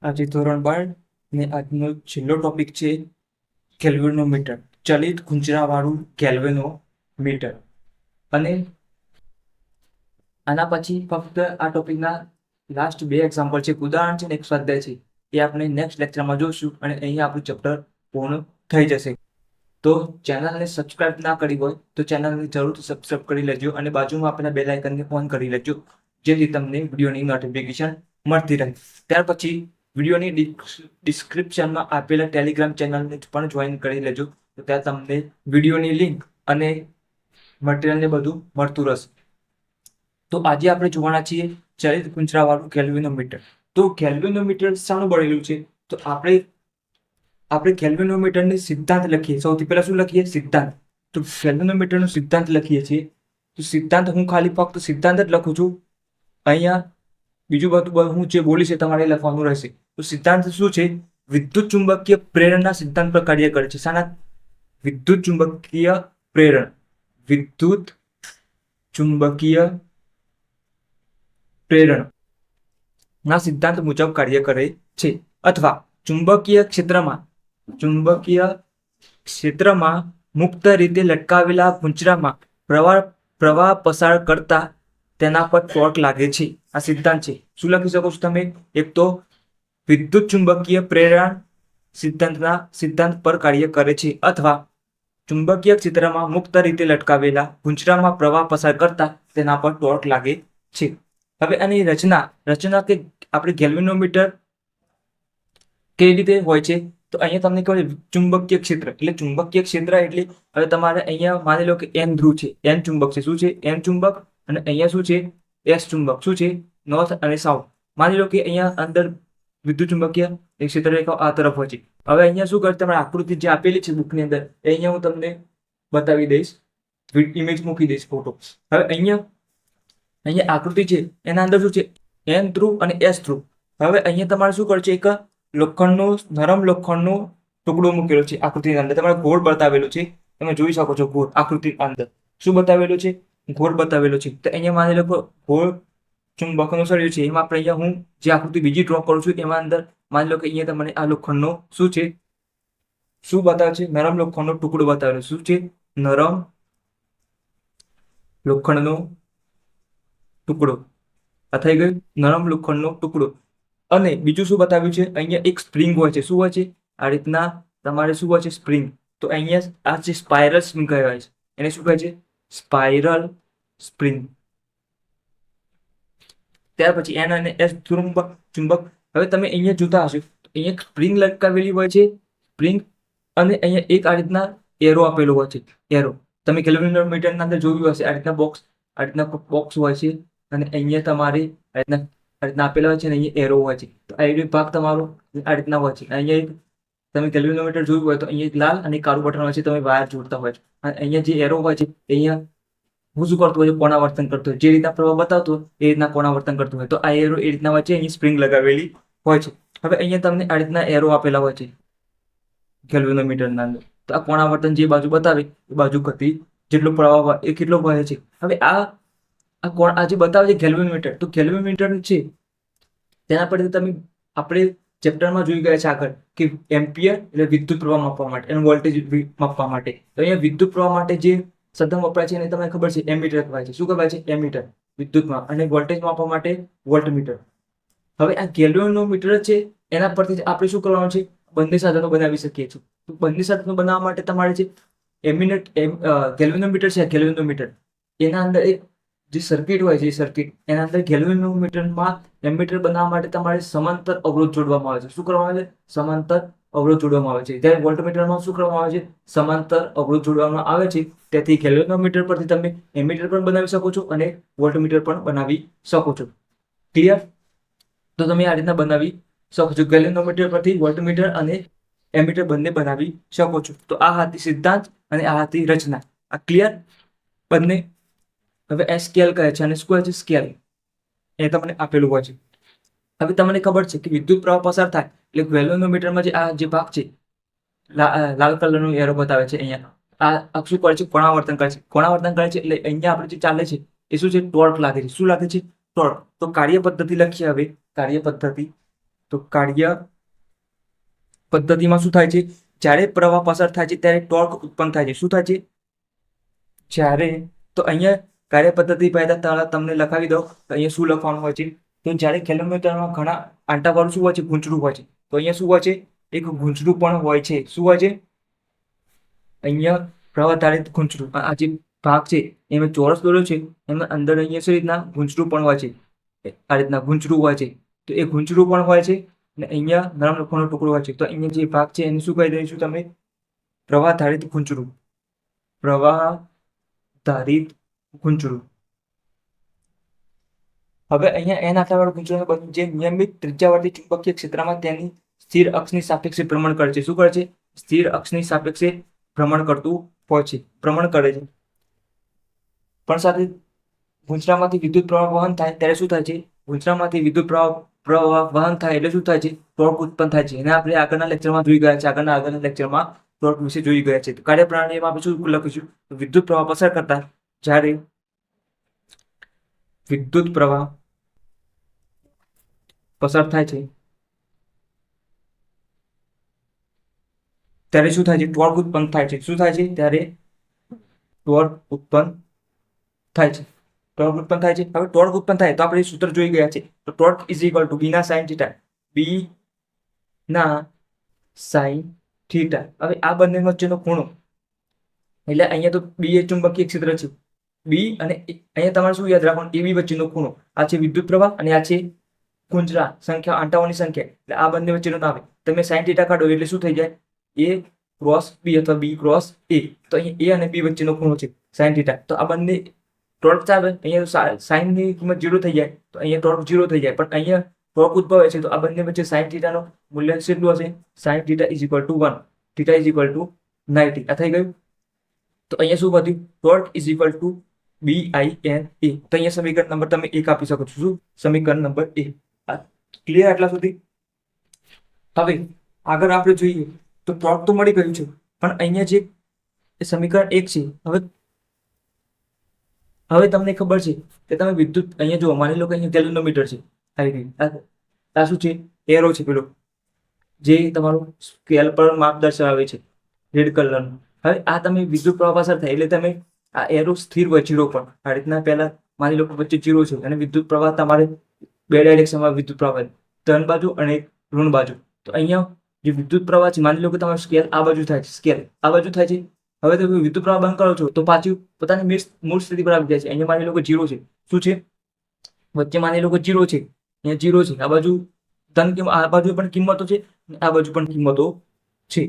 આજે ધોરણ 12 ને આજનો છેલ્લો ટોપિક છે કેલ્વિનોમીટર, ચલિત ગુંજરાવાળું કેલ્વિનોમીટર. અને આના પછી ફક્ત આ ટોપિકના લાસ્ટ 2 એક્ઝામ્પલ છે, ઉદાહરણ છે ને એક સ્વાધ્યાય છે. એ આપણે નેક્સ્ટ લેક્ચરમાં જોઈશું અને અહીંયા આપણું ચેપ્ટર પૂર્ણ થઈ જશે. તો ચેનલને સબસ્ક્રાઇબ ના કરી હોય તો ચેનલને જરૂરથી સબસ્ક્રાઇબ કરી લેજો અને બાજુમાં આપેલા બેલ આઇકનને ઓન કરી લેજો, જેથી તમને વિડીયોની નોટિફિકેશન મળતી રહે. ત્યાર પછી વિડીયોની ડિસ્ક્રિપ્શનમાં આપેલા ટેલિગ્રામ ચેનલને પણ જોઈન કરી લેજો, તો ત્યાં તમને વિડીયોની લિંક અને મટીરિયલને બધું મળતું રહેશે. તો આજે આપણે જોવાના છીએ ચલિત ગુંજરાવાળું કેલ્વિનોમીટર. તો કેલ્વિનોમીટર શાનું બનેલું છે? તો આપણે કેલ્વિનોમીટરની સિદ્ધાંત લખીએ. સૌથી પહેલા શું લખીએ? સિદ્ધાંત. તો કેલ્વિનોમીટરનો સિદ્ધાંત લખીએ છીએ. તો સિદ્ધાંત હું ખાલી ફક્ત સિદ્ધાંત જ લખું છું. અહીંયા બીજું બધું હું જે બોલીશ એ તમારે લખવાનું રહેશે. તો સિદ્ધાંત શું છે? વિદ્યુત ચુંબકીય પ્રેરણના સિદ્ધાંત પર કાર્ય કરે છે. શાના? વિદ્યુત ચુંબકીય પ્રેરણ. વિદ્યુત ચુંબકીય પ્રેરણ ના સિદ્ધાંત મુજબ કાર્ય કરે છે. અથવા ચુંબકીય ક્ષેત્રમાં મુક્ત રીતે લટકાવેલા ગુંજરામાં પ્રવાહ પસાર કરતા તેના પર ટોર્ક લાગે છે. આ સિદ્ધાંત છે. શું લખી શકો છો તમે? એક તો વિદ્યુત ચુંબકીય પ્રેરણ સિદ્ધાંત પર કાર્ય કરે છે, અથવા ચુંબકીય ક્ષેત્રમાં મુક્ત રીતે લટકાવેલા ગુંજરામાં પ્રવાહ પસાર કરતા તેના પર ટોર્ક લાગે છે. હવે આની રચના કે આપણે કેલ્વિનોમીટર કેવી રીતે હોય છે? તો અહીંયા તમને કહે ચુંબકીય ક્ષેત્ર એટલે હવે તમારે અહીંયા માની લો કે એન ધ્રુવ છે, એન ચુંબક છે. શું છે? એન ચુંબક. અને અહીંયા શું છે? એસ ચુંબક. શું છે? નોર્થ અને સાઉથ. માની લો કે અહીંયા અંદર વિદ્યુત ચુંબકીય ક્ષેત્ર રેખા આ તરફ હોય છે. હવે અહીંયા શું કરે? તમારે આકૃતિ જે આપેલી છે બુકની અંદર, અહીંયા હું તમને બતાવી દઈશ, ઇમેજ મૂકી દઈશ, ફોટો. હવે અહીંયા આકૃતિ છે, એના અંદર શું છે? એન ધ્રુવ અને એસ ધ્રુવ. હવે અહીંયા તમારે શું કરશે? એક નરમ લોખંડનો ટુકડો મૂકેલો છે આકૃતિની અંદર. તમારે ગોળ બતાવેલો છે, તમે જોઈ શકો છો. ગોળ આકૃતિ અંદર શું બતાવેલું છે? ગોળ બતાવેલો છે. તો અહીંયા માની લો ગોળ ચુંબકનું સળિયું છે. એમાં આપણે અહીંયા હું જે આકૃતિ બીજી ડ્રો કરું છું એમાં અંદર માની લો કે અહીંયા તમને આ લોખંડનો શું છે? શું બતાવે છે? નરમ લોખંડનો ટુકડો બતાવેલો. શું છે? નરમ લોખંડનો ટુકડો. આ થઈ ગયું નરમ લોખંડનો ટુકડો. અને બીજું શું બતાવ્યું છે? અહીંયા એક સ્પ્રિંગ હોય છે. શું હોય છે? આ રીતના તમારે શું હોય છે? સ્પ્રિંગ. તો અહીંયા આ જે સ્પાઇરલ સ્પ્રિંગ કહેવાય છે, એને શું કહે છે? Spiral spring. ત્યાર પછી એન અને એસ ચુંબક. હવે તમે અહીંયા જોતા હશો, અહીંયા સ્પ્રિંગ લટકાવેલી હોય છે, સ્પ્રિંગ. અને અહીંયા એક આ રીતના એરો આપેલો હોય છે, એરો. તમે કેલ્વિનોમીટરના અંદર જોયું હશે, આ રીતના બોક્સ હોય છે. અને અહીંયા તમારે આ રીતના આપેલા હોય છે અને અહીંયા એરો હોય છે. તો આ એરો ભાગ તમારો આ રીતના હોય છે. અહીંયા એક તમે કેલ્વિનોમીટર જોયું હોય તો અહીંયા એક લાલ અને કાળું બટન હોય છે, તમે વાયર જોડતા હોય છે. અને અહીંયા જે એરો હોય છે અહીંયા હું શું કરતું હોય છે? કોણાવર્તન કરતો હોય. જે રીતના પ્રવાહ બતાવતો હોય એ રીતના કોણાવર્તન કરતું હોય. તો આ એરો એ રીતના હોય છે, અહીં સ્પ્રિંગ લગાવેલી હોય છે. હવે અહીંયા તમને આ રીતના એરો આપેલા હોય છે કેલ્વિનોમીટરના અંદર. તો આ કોણાવર્તન જે બાજુ બતાવે એ બાજુ ગતિ જેટલો પ્રવાહ એ કેટલો વહે છે. હવે આ જે બતાવે છે કેલ્વિનોમીટર, તો કેલ્વિનોમીટર છે તેના પરથી તમે આપણે ચેપ્ટરમાં જોઈ ગયા છે આગળ કે એમ્પિયર એટલે વિદ્યુત પ્રવાહ માપવા માટે અને વોલ્ટેજ માપવા માટે. તો અહીંયા વિદ્યુત પ્રવાહ માટે જે સાધન વપરાય છે એને તમને ખબર છે, એમીટર કહેવાય છે. શું કહેવાય છે? એમીટર. વિદ્યુતમાં. અને વોલ્ટેજ માપવા માટે વોલ્ટમીટર. હવે આ કેલ્વિનોમીટર છે એના પરથી આપણે શું કરવાનું છે? બંને સાધનો બનાવી શકીએ છીએ. તો બંને સાધનો બનાવવા માટે તમારે જે કેલ્વિનોમીટર છે, કેલ્વિનોમીટર એના અંદર એક જે સર્કિટ હોય છે, સર્કિટ એના અંદર કેલ્વિનોમીટરમાં એમીટર બનાવવા માટે તમારે સમાંતર અવરોધ જોડવામાં આવે છે. શું કરવામાં આવે છે? સમાંતર અવરોધ જોડવામાં આવે છે. ત્યારે વોલ્ટમીટરમાં શું કરવામાં આવે છે? સમાંતર અવરોધ જોડવામાં આવે છે. તેથી કેલ્વિનોમીટર પરથી તમે એમીટર પણ બનાવી શકો છો અને વોલ્ટમીટર પણ બનાવી શકો છો. ક્લિયર? તો તમે આ રીતના બનાવી શકો છો. કેલ્વિનોમીટર પરથી વોલ્ટમીટર અને એમીટર બંને બનાવી શકો છો. તો આ હતી સિદ્ધાંત અને આ હતી રચના. આ ક્લિયર બંને? હવે એ સ્કેલ કહે છે અને શું કહે છે? સ્કેલ. એ તમને આપેલું હોય છે. હવે તમને ખબર છે કે વિદ્યુત પ્રવાહ પસાર થાય એટલે કેલ્વિનોમીટરમાં જે ભાગ છે, લાલ કલરનો એરો બતાવે છે અહીંયા, આ શું કરે છે? કોણાવર્તન કરે છે. એટલે અહીંયા આપણે જે ચાલે છે એ શું છે? ટોર્ક લાગે છે. શું લાગે છે? ટોર્ક. તો કાર્ય પદ્ધતિ લખીએ. હવે કાર્ય પદ્ધતિ, તો કાર્ય પદ્ધતિમાં શું થાય છે, જ્યારે પ્રવાહ પસાર થાય છે ત્યારે ટોર્ક ઉત્પન્ન થાય છે. શું થાય છે? જ્યારે, તો અહીંયા કાર્ય પદ્ધતિ પહેલા તમને લખાવી દો તો અહીંયા શું લખવાનું હોય છે, તો જ્યારે કેલોમીટરમાં ઘણા આંટાવાળું શું હોય છે, ગૂંચળું હોય છે. તો અહીંયા શું હોય છે, એક ગૂંચળું પણ હોય છે. શું હોય છે? અહીંયા પ્રવાહ ધારિત ગૂંચળું. આ જે ભાગ છે એમાં ચોરસ દોર્યો છે, એમાં અંદર અહીંયા શું રીતના ગૂંચળું પણ હોય છે. આ રીતના ગૂંચળું હોય છે. તો એ ગૂંચળું પણ હોય છે અને અહીંયા નરમ લોખંડનો ટુકડો હોય છે. તો અહીંયા જે ભાગ છે એને શું કહી દઈશું તમે? પ્રવાહ ધારિત ગૂંચળું. પ્રવાહ ધારિત ગૂંચળું. હવે અહીંયા એન આકારવાળું ગૂંચળું બન્યું જે નિયમિત ત્રિજ્યાવર્તી ચુંબકીય ક્ષેત્રમાં તેની સ્થિર અક્ષની સાપેક્ષે ભ્રમણ કરે છે. શું કરે છે? સ્થિર અક્ષની સાપેક્ષે ભ્રમણ કરતું હોય છે, ભ્રમણ કરે છે. પણ સાથે ગૂંચળામાંથી વિદ્યુત પ્રવાહ વહન થાય ત્યારે શું થાય છે? ગૂંચળામાંથી વિદ્યુત પ્રવાહ વહન થાય એટલે શું થાય છે? ટોર્ક ઉત્પન્ન થાય છે. એને આપણે આગળના લેક્ચરમાં જોઈ ગયા છે. આગળના લેક્ચરમાં ટોર્ક વિશે જોઈ ગયા છે. તો કાર્યપ્રણાલીમાં આપણે શું લખીશું? વિદ્યુત પ્રવાહ પસાર કરતા જ્યારે વિદ્યુત પ્રવાહ પસાર થાય છે ત્યારે શું થાય છે? ટોર્ક ઉત્પન્ન થાય છે. શું થાય છે? ત્યારે ટોર્ક ઉત્પન્ન થાય છે. ટોર્ક ઉત્પન્ન થાય છે. હવે ટોર્ક ઉત્પન્ન થાય તો આપણે સૂત્ર જોઈ ગયા છે. તો ટોર્ક ઇઝ ઇક્વલ ટુ બી ના સાઇન થીટા, બી ના સાઇન થીટા. હવે આ બંને વચ્ચેનો ખૂણો, એટલે અહીંયા તો બી એ ચુંબકીય ક્ષેત્ર છે, બી અને અહીંયા તમારે શું યાદ રાખવાનું? એ બી વચ્ચેનો ખૂણો. આ છે વિદ્યુત પ્રવાહ અને આ છે કુંજરા સંખ્યા, આંટાઓની સંખ્યા. એટલે આ બંને વચ્ચેનો ના આવે. તમે સાઇન થીટા કાઢો એટલે શું થઈ જાય? એ ક્રોસ બી અથવા બી ક્રોસ એ. તો અહીંયા એ અને બી વચ્ચેનો ખૂણો છે સાઇન થીટા. તો આ બંને ટોર્ક ચાલે. અહીંયા સાઇનની કિંમત 0 થઈ જાય તો અહીંયા ટોર્ક 0 થઈ જાય. પણ અહીંયા ટોર્ક ઉદ્ભવે છે તો આ બંને વચ્ચે સાઇન થીટાનો મૂલ્ય કેટલું હશે? Sine theta is equal two 1, theta is equal two 90. આ થઈ ગયું. તો અહીંયા શું વધ્યું? Torque is equal two BIN A. તો અહીંયા સમીકરણ નંબર તમે 1 આપી શકો છો. શું? સમીકરણ નંબર 1. ક્લિયર આટલા સુધી? હવે આગળ આપણે જોઈએ તો ટોર્ક તો મળી ગયું છે, પણ અહીંયા જે સમીકરણ 1 છે, હવે તમને ખબર છે કે તમે વિદ્યુત, અહીંયા જો માની લો કે અહીંયા કેલોમીટર છે, આવી ગઈ. આ શું છે? એરો છે પેલો જે તમારું સ્કેલ પર માપ દર્શાવે છે, રેડ કલરનું. હવે આ તમે વિદ્યુત પ્રવાહ પસાર થાય એટલે તમે આ એરો સ્થિર હોય 0 પર. આ રીતના પહેલા માની લો કે વચ્ચે 0 છે અને વિદ્યુત પ્રવાહ તમારે બે ડાયરેક્શનમાં વિદ્યુત પ્રવાહ, ધન બાજુ અને ઋણ બાજુ. તો અહીંયા જે વિદ્યુત પ્રવાહ છે, માની લો કે તમારો સ્કેલ આ બાજુ થાય છે, સ્કેલ આ બાજુ થાય છે. હવે તમે વિદ્યુત પ્રવાહ બંધ કરો છો તો પાછું પોતાની મૂળ સ્થિતિ પર આવી જાય છે. અહીંયા માની લો કે 0 છે. શું છે? વચ્ચે માની લો કે 0 છે, અહીંયા 0 છે. આ બાજુ ધન, આ બાજુ પણ કિંમતો છે, આ બાજુ પણ કિંમતો છે.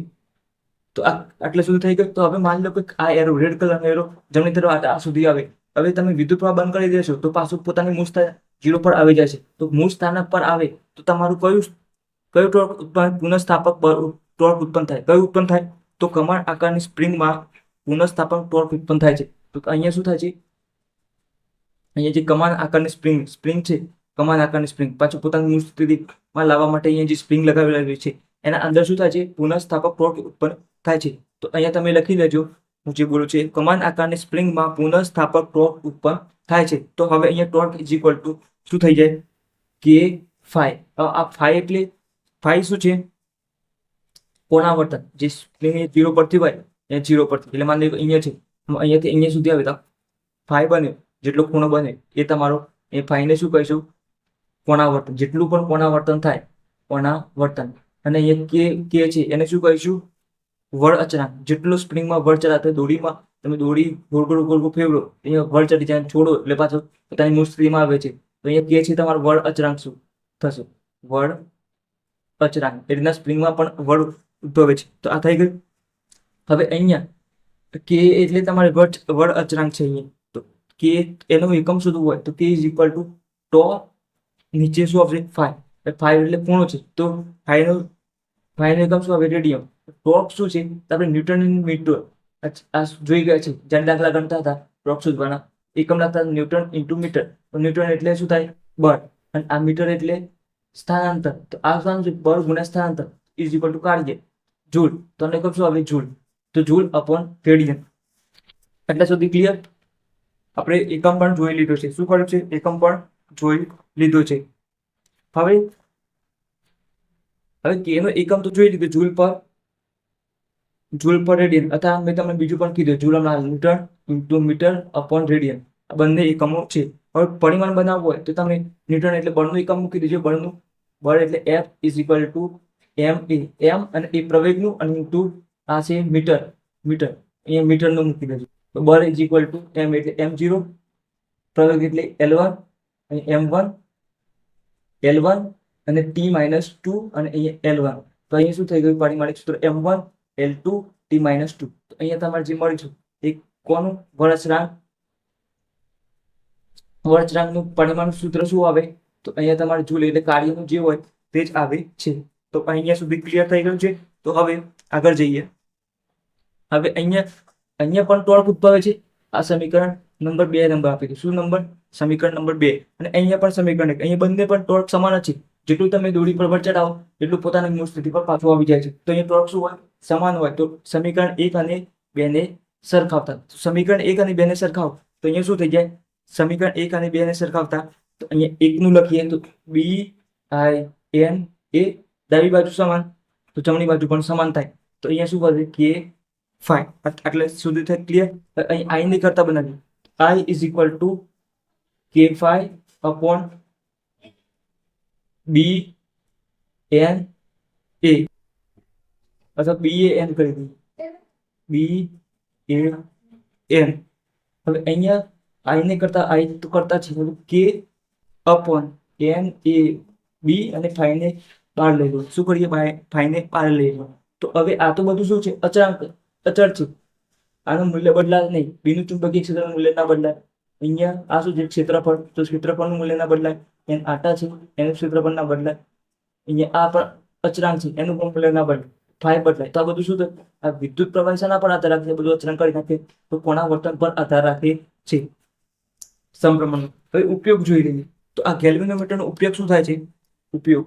તો આટલે સુધી થઈ ગયું. તો હવે માની લો કે આ એરો, રેડ કલરનો એરો જમણી તરફ આ સુધી આવે. હવે તમે વિદ્યુત પ્રવાહ બંધ કરી દેશો તો પાછું પોતાની મૂળ સ્થાન 0 પર આવી જાય છે. તો મૂળ સ્થાન પર આવે તો તમારું કયું ટોર્ક ઉત્પન્ન, પુનઃસ્થાપક ટોર્ક ઉત્પન્ન થાય? કયું ઉત્પન્ન થાય? તો કમાન આકારની સ્પ્રિંગમાં પુનઃસ્થાપક ટોર્ક ઉત્પન્ન થાય છે. તો અહીંયા શું થાય છે? અહીંયા જે કમાન આકારની સ્પ્રિંગ છે, કમાન આકારની સ્પ્રિંગ પાછું પોતાની મૂળ સ્થિતિમાં લાવવા માટે અહીંયા જે સ્પ્રિંગ લગાવેલી છે એના અંદર શું થાય છે? પુનઃસ્થાપક ટોર્ક ઉત્પન્ન થાય છે. તો અહીંયા તમે લખી લેજો, હું જે બોલું છે, કમાન આકારની સ્પ્રિંગમાં પુનઃસ્થાપક ટોર્ક ઉત્પન્ન થાય છે. તો હવે અહીંયા ટોર્ક ઇઝ ઇક્વલ ટુ શું થઈ જાય? કે ફાઈ. આ ફાઈ એટલે ફાઈ શું છે? કોણાવર્તન. જે સ્પ્રિંગ 0 પરથી હોય એ 0 પરથી, એટલે માની લો અહીંયા છે, અહીંયાથી અહીંયા સુધી આવે તો ફાઈ બને, જેટલો ખૂણો બને એ તમારો, એ ફાઈને શું કહીશું? કોણાવર્તન. જેટલું પણ કોણાવર્તન થાય, કોણાવર્તન. અને અહીંયા કે છે એને શું કહીશું? વળ અચળાંક. જેટલો સ્પ્રિંગમાં વળ ચડાતો દોરીમાં, તમે દોરી ગોળ ગોળ ગોળ ફેરવો, અહીંયા વળ ચડી જાય, છોડો એટલે પાછો પોતાની મૂળ સ્થિતિમાં આવે છે. તો અહીંયા કે છે તમારો વળ અચળાંક શું થશે? વળ અચળાંક. એ રીતના સ્પ્રિંગમાં પણ વળ ઉદ્ભવે છે. તો આ થઈ ગયું. હવે અહીંયા કે એટલે તમારે વળ અચળાંક છે. અહીંયા તો કે એનો એકમ શોધવું હોય તો કે ઇઝ ઇક્વલ ટુ ટો, નીચે શું આવશે? ફાઈ. ફાઈ એટલે ખૂણો છે, તો ફાઈનો એકમ શું આવે? રેડિયમ. ટોર્ક શું છે? આપણે ન્યૂટન ઇન મીટર આ જોઈ ગયા છે. જ્યારે દાખલા ગણતા હતા ટોર્ક શોધવાના, એકમ લાગતા ન્યૂટન ઇન્ટુ મીટર. તો ન્યૂટન એટલે શું થાય? બળ. અને આ મીટર એટલે સ્થાનાંતર. તો આ શું છે? બળ ગુણ્યા સ્થાનાંતર ઇઝ ઇક્વલ ટુ કાર્ય, જૂલ. તો એકમ શું આવે? જૂલ. તો જૂલ અપોન રેડિયન. એટલે સુધી ક્લિયર? આપણે એકમ પણ જોઈ લીધો છે. શું કર્યું છે? એકમ પણ જોઈ લીધો છે. હવે હવે કે નો એકમ તો જોઈ લીધું, જૂલ પર રેડિયન, અથવા મેં તમને બીજું પણ કીધું, જૂલના newton into metre upon radian. આ બંને એકમો છે. હવે પરિમાણ બનાવવું હોય તો તમે ન્યૂટન એટલે બળનું એકમ મૂકી દેજો. બળ એટલે F ઇઝ ઇક્વલ ટુ એમ એ, એમ અને એ પ્રવેગનું, અને ઇન્ટુ આ છે મીટર, અહીંયા મીટરનું મૂકી દેજો. તો બળ ઇઝ ઇક્વલ ટુ એમ એટલે m0, પ્રવેગ એટલે L1 અને m1 L1 અને t-2 અને અહીંયા L1. તો અહીંયા શું થઈ ગયું પરિમાણિક સૂત્ર m1 L2 t-2. તો અહીંયા તમારે જે મળ્યું છે એક કોનું વળાંકનું પરિમાણિક સૂત્ર શું આવે? તો અહીંયા તમારે જૂલ એટલે કાર્યનું જે હોય તે જ આવે છે. તો અહીંયા સુધી ક્લિયર થઈ ગયું છે. તો હવે આગળ જઈએ. હવે અહીંયા પણ ટોર્ક ઉદ્ભવે છે. આ સમીકરણ નંબર 2 નંબર આપી દો. શું નંબર? સમીકરણ નંબર 2. અને અહીંયા પણ સમીકરણ 1. અહીંયા બંને પણ ટોર્ક સમાન છે. જેટલું તમે દોરી પર બળ ચડાવો એટલું પોતાની મૂળ સ્થિતિ પર પાછું આવી જાય છે. તો અહીંયા ટોર્ક શું હોય? સમાન હોય. તો સમીકરણ 1 અને 2 ને સરખાવતા, સમીકરણ 1 અને 2 ને સરખાવો તો અહીંયા શું થઈ જાય? સમીકરણ 1 અને 2 ને સરખાવતા તો અહીંયા 1 નું લખીએ તો BIN એ ડાબી બાજુ સમાન તો જમણી બાજુ પણ સમાન થાય. તો અહીંયા શું વધે? K phi. એટલે સુધી થાય ક્લિયર? અહીં I ની કરતા બનાવીએ. I is equal two K phi upon BN A, અથવા BAN કરી દઈએ. BAN. હવે અહીંયા I ને કરતા I તો કરતા છે, K અપોન NA B અને phi ને બહાર લઈ લો. શું કરીએ? phi ને બહાર લઈ લો. તો હવે આ તો બધું શું છે? અચળ છે. આનું મૂલ્ય બદલાય નહીં. બિંદુ ચુંબકીય ક્ષેત્રનું મૂલ્ય ના બદલાય. અહીંયા આ શું છે? ક્ષેત્રફળ. તો ક્ષેત્રફળનું મૂલ્ય ના બદલાય. એન આટા છે એનું ક્ષેત્રફળ ના બદલાય. અહીંયા આ પણ અચળાંક છે એનું પણ મૂલ્ય ના બદલાય. phi બદલાય. તો આ બધું શું થાય? આ વિદ્યુત પ્રવાહ શાના પર આધાર રાખે? બધું અચળાંક કરી નાખે તો કોના વર્તન પર આધાર રાખે છે? સમપ્રમાણ. હવે ઉપયોગ જોઈ લઈએ. તો આ ગેલ્વેનોમીટરનો ઉપયોગ શું થાય છે? ઉપયોગ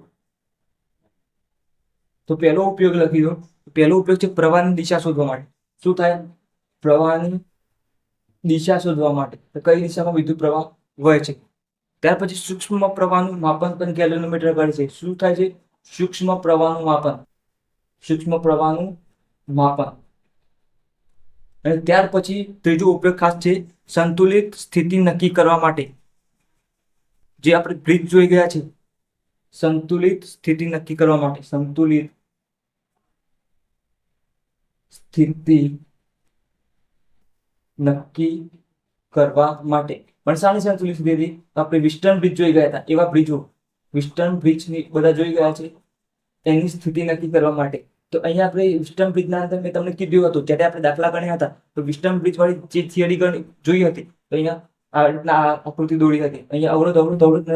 તો પહેલો ઉપયોગ લખી દો. પહેલો ઉપયોગ છે પ્રવાહની દિશા શોધવા માટે. શું થાય? પ્રવાહની દિશા શોધવા માટે. તો કઈ દિશામાં વિદ્યુત પ્રવાહ વહે છે. ત્યાર પછી સૂક્ષ્મ પ્રવાહનું માપન પણ ગેલ્વેનોમીટર કરે છે. શું થાય છે? સૂક્ષ્મ પ્રવાહનું માપન. અને ત્યાર પછી ત્રીજો ઉપયોગ ખાસ છે સંતુલિત સ્થિતિ નક્કી કરવા માટે. જે આપણે બ્રિજ જોઈ ગયા છે. સંતુલિત સ્થિતિ નક્કી કરવા માટે. સંતુલિત સ્થિતિ નક્કી કરવા માટે. પણ શાની સંતુલિત સ્થિતિ? આપણે વિસ્ટર્ન બ્રિજ જોઈ ગયા હતા. એવા બ્રિજો વિસ્ટર્ન બ્રિજની બધા જોઈ ગયા છે. એની સ્થિતિ નક્કી કરવા માટે. તો અહીંયા આપણે વિસ્ટર્ન બ્રિજના અંદર મેં તમને કીધું હતું જ્યારે આપણે દાખલા ગણ્યા હતા. તો વિસ્ટર્ન બ્રિજ વાળી જે થિયરી જોઈ હતી તો અહીંયા આ રીતના આકૃતિ દોરી હતી. અહીંયા અવરોધ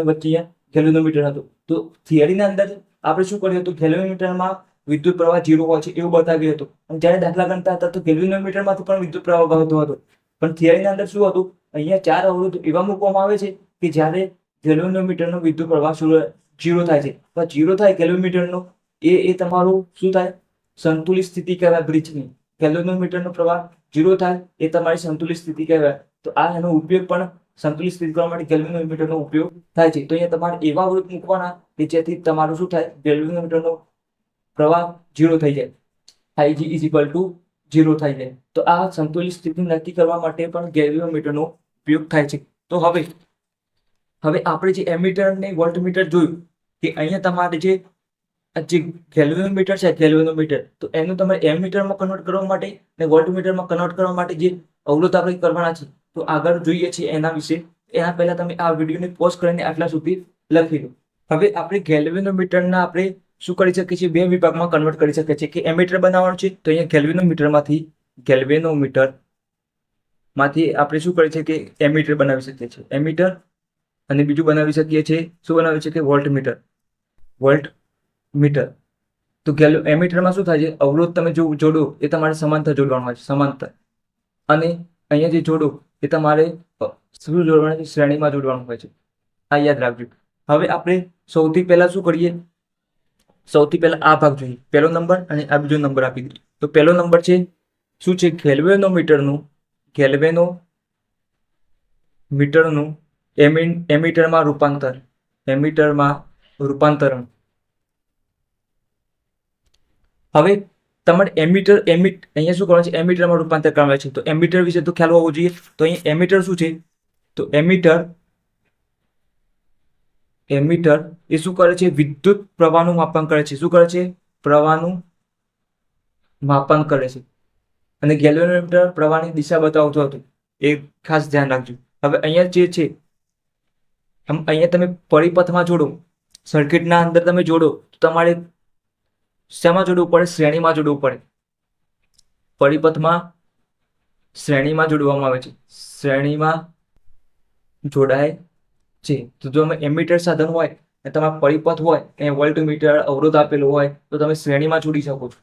વચ્ચે ગેલ્વેનોમીટર હતું. તો થિયરીના અંદર આપણે શું કર્યું હતું? ગેલ્વેનોમીટરમાં વિદ્યુત પ્રવાહ 0 હોય છે એવું બતાવ્યું હતું. અને જ્યારે દાખલા ગણતા હતા તો ગેલ્વેનોમીટરમાંથી પણ વિદ્યુત પ્રવાહ વહેતો હતો. પણ થિયરીના અંદર શું હતું? અહીંયા 4 અવરોધ એવા મૂકવામાં આવે છે કે જ્યારે ગેલ્વેનોમીટરનો વિદ્યુત પ્રવાહ 0 થાય છે. તો 0 થાય ગેલ્વેનોમીટરનો એ તમારું શું થાય? સંતુલિત સ્થિતિ કહેવાય બ્રિજની. ગેલ્વેનોમીટરનો પ્રવાહ 0 થાય એ તમારી સંતુલિત સ્થિતિ કહેવાય. તો આ એનો ઉપયોગ પણ સંતુલિત સ્થિતિ કરવા માટે ગેલ્વેનોમીટરનો ઉપયોગ થાય છે. તો અહીંયા તમારે એવા અવરોધ મૂકવાના કે જેથી તમારું શું થાય? ગેલ્વેનોમીટરનો પ્રવાહ 0 થઈ જાય. Ig ઇઝ ઇક્વલ ટુ 0 થઈ જાય. તો આ સંતુલિત સ્થિતિ નક્કી કરવા માટે પણ ગેલ્વેનોમીટરનો ઉપયોગ થાય છે. તો હવે આપણે જે એમીટર ને વોલ્ટમીટર જોયું કે અહીંયા તમારે જે ગેલ્વેનોમીટર છે તો એનું તમારે એમીટરમાં કન્વર્ટ કરવા માટે અને વોલ્ટમીટરમાં કન્વર્ટ કરવા માટે જે અવરોધ આપણે કરવાના છે તો આગળ જોઈએ છીએ એના વિશે. એના પહેલા તમે આ વિડીયોને પોઝ કરીને આટલા સુધી લખી લો. હવે આપણે ગેલ્વેનોમીટરના આપણે શું કરી શકીએ છીએ? 2 વિભાગમાં કન્વર્ટ કરી શકીએ છીએ. કે એમીટર બનાવવાનું છે તો અહીંયા ગેલ્વેનોમીટરમાંથી આપણે શું કરીએ છીએ કે એમીટર બનાવી શકીએ છીએ. એમીટર અને બીજું બનાવી શકીએ છીએ શું બનાવી શકીએ? વોલ્ટમીટર. તો એમીટરમાં શું થાય છે? અવરોધ તમે જો જોડો એ તમારે સમાંતર જોડવાનું હોય છે. સમાંતર. અને અહીંયા જે જોડો એ તમારે શું જોડવાના છે? શ્રેણીમાં જોડવાનું હોય છે. આ યાદ રાખજો. હવે આપણે સૌથી પહેલા શું કરીએ? સૌથી પહેલા આ ભાગ જોઈએ. પહેલો નંબર અને આ બીજો નંબર આપી દઈએ. તો પહેલો નંબર છે શું છે? ગેલ્વેનોમીટરનું એમીટરમાં રૂપાંતરણ. હવે તમારે અહીંયા શું કરવાનું છે, એમીટરમાં રૂપાંતર કરવાનું છે. તો એમીટર વિશે તો ખ્યાલ હોવો જોઈએ. તો અહીંયા એમીટર શું છે, તો એમીટર એ શું કરે છે, વિદ્યુત પ્રવાહનું માપન કરે છે. શું કરે છે, પ્રવાહનું માપન કરે છે. અને ગેલ્વેનોમીટર પ્રવાહની દિશા બતાવતું હતું, એ ખાસ ધ્યાન રાખજો. હવે અહીંયા જે છે, અહીંયા તમે પરિપથમાં જોડો, સર્કિટના અંદર તમે જોડો, તો તમારે શેમાં જોડવું પડે, શ્રેણીમાં જોડવું પડે. પરિપથમાં શ્રેણીમાં જોડવામાં આવે છે, શ્રેણીમાં જોડાય છે. તો જો અમે એમીટર સાધન હોય અને તમારા પરિપથ હોય, અહીંયા વોલ્ટમીટર અવરોધ આપેલો હોય, તો તમે શ્રેણીમાં જોડી શકો છો.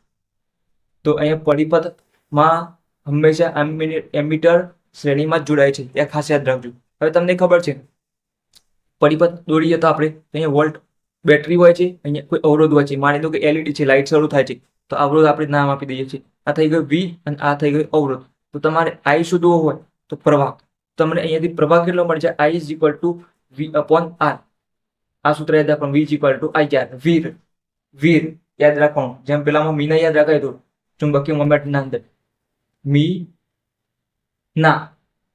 તો અહીંયા પરિપથમાં હંમેશા એમીટર શ્રેણીમાં જ જોડાય છે, એ ખાસ યાદ રાખજો. હવે તમને ખબર છે, પરિપથ દોરીએ તો આપણે અહીંયા વોલ્ટ બેટરી હોય છે, અહીંયા કોઈ અવરોધ હોય છે. માની લો કે એલઈડી છે, લાઇટ શરૂ થાય છે, તો અવરોધ આપણે નામ આપી દઈએ છીએ. આ થઈ ગયો વી અને આ થઈ ગયો અવરોધ. તો તમારે આઈ શોધવો હોય તો પ્રવાહ, તમને અહીંયાથી પ્રવાહ કેટલો મળે છે, I is equal to V upon R. આ સૂત્ર યાદ રાખવાનું, V is equal to I R. વીર યાદ રાખવાનું, જેમ પેલામાં મીના યાદ રાખાય તો ચુંબકીય મોમેન્ટના અંદર મી ના,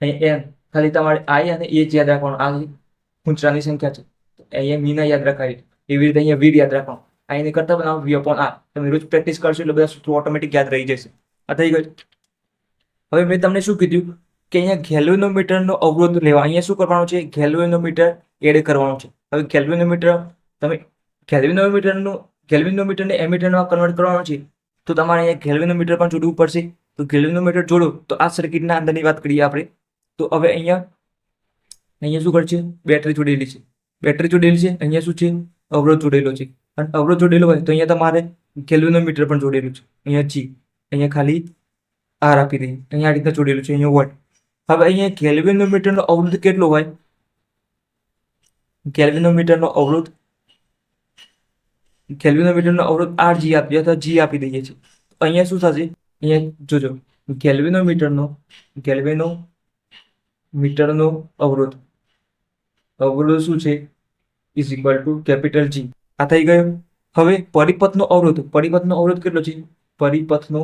અહીં એમ ખાલી તમારે આઈ અને એ જ યાદ રાખવાનું. આ ખૂંચરાની સંખ્યા છે, અહીંયા મીના યાદ રખાય. એવી રીતે અહીંયા વીર યાદ રાખવાનું. આઈને કરતા બનાવો વી અપોન આર. તમે રોજ પ્રેક્ટિસ કરશો એટલે બધા સૂત્રો ઓટોમેટિક યાદ રહી જશે. આ થઈ ગયું. હવે મેં તમને શું કીધું કે અહીંયા ગેલ્વેનોમીટરનો અવરોધ લેવા, અહીંયા શું કરવાનું છે, ગેલ્વેનોમીટર એડ કરવાનું છે. હવે ગેલ્વેનોમીટરને એમીટરમાં કન્વર્ટ કરવાનું છે, તો તમારે અહીંયા ગેલ્વેનોમીટર પણ જોડવું પડશે. તો ગેલ્વેનોમીટર જોડો તો આ સર્કિટના અંદરની વાત કરીએ આપણે. તો હવે અહીંયા શું કરે છે, બેટરી જોડેલી છે, અહીંયા શું છે, અવરોધ જોડેલો છે. અને અવરોધ જોડેલો હોય તો અહીંયા તમારે ગેલ્વેનોમીટર પણ જોડેલું છે. અહીંયા જી, અહીંયા ખાલી આર આપી દઈએ, અહીંયા આ રીતના જોડેલું છે, અહીંયા વોટ. હવે અહીંયા ગેલ્વેનોમીટરનો અવરોધ કેટલો હોય, ગેલ્વેનોમીટરનો અવરોધ આર જી આપીએ અથવા જી આપી દઈએ છીએ. અહીંયા શું થશે, અહીંયા જોજો, ગેલ્વેનોમીટરનો અવરોધ શું છે, is equal to capital G. આ થઈ ગયો. હવે પરિપથનો અવરોધ કેટલો છે, પરિપથનો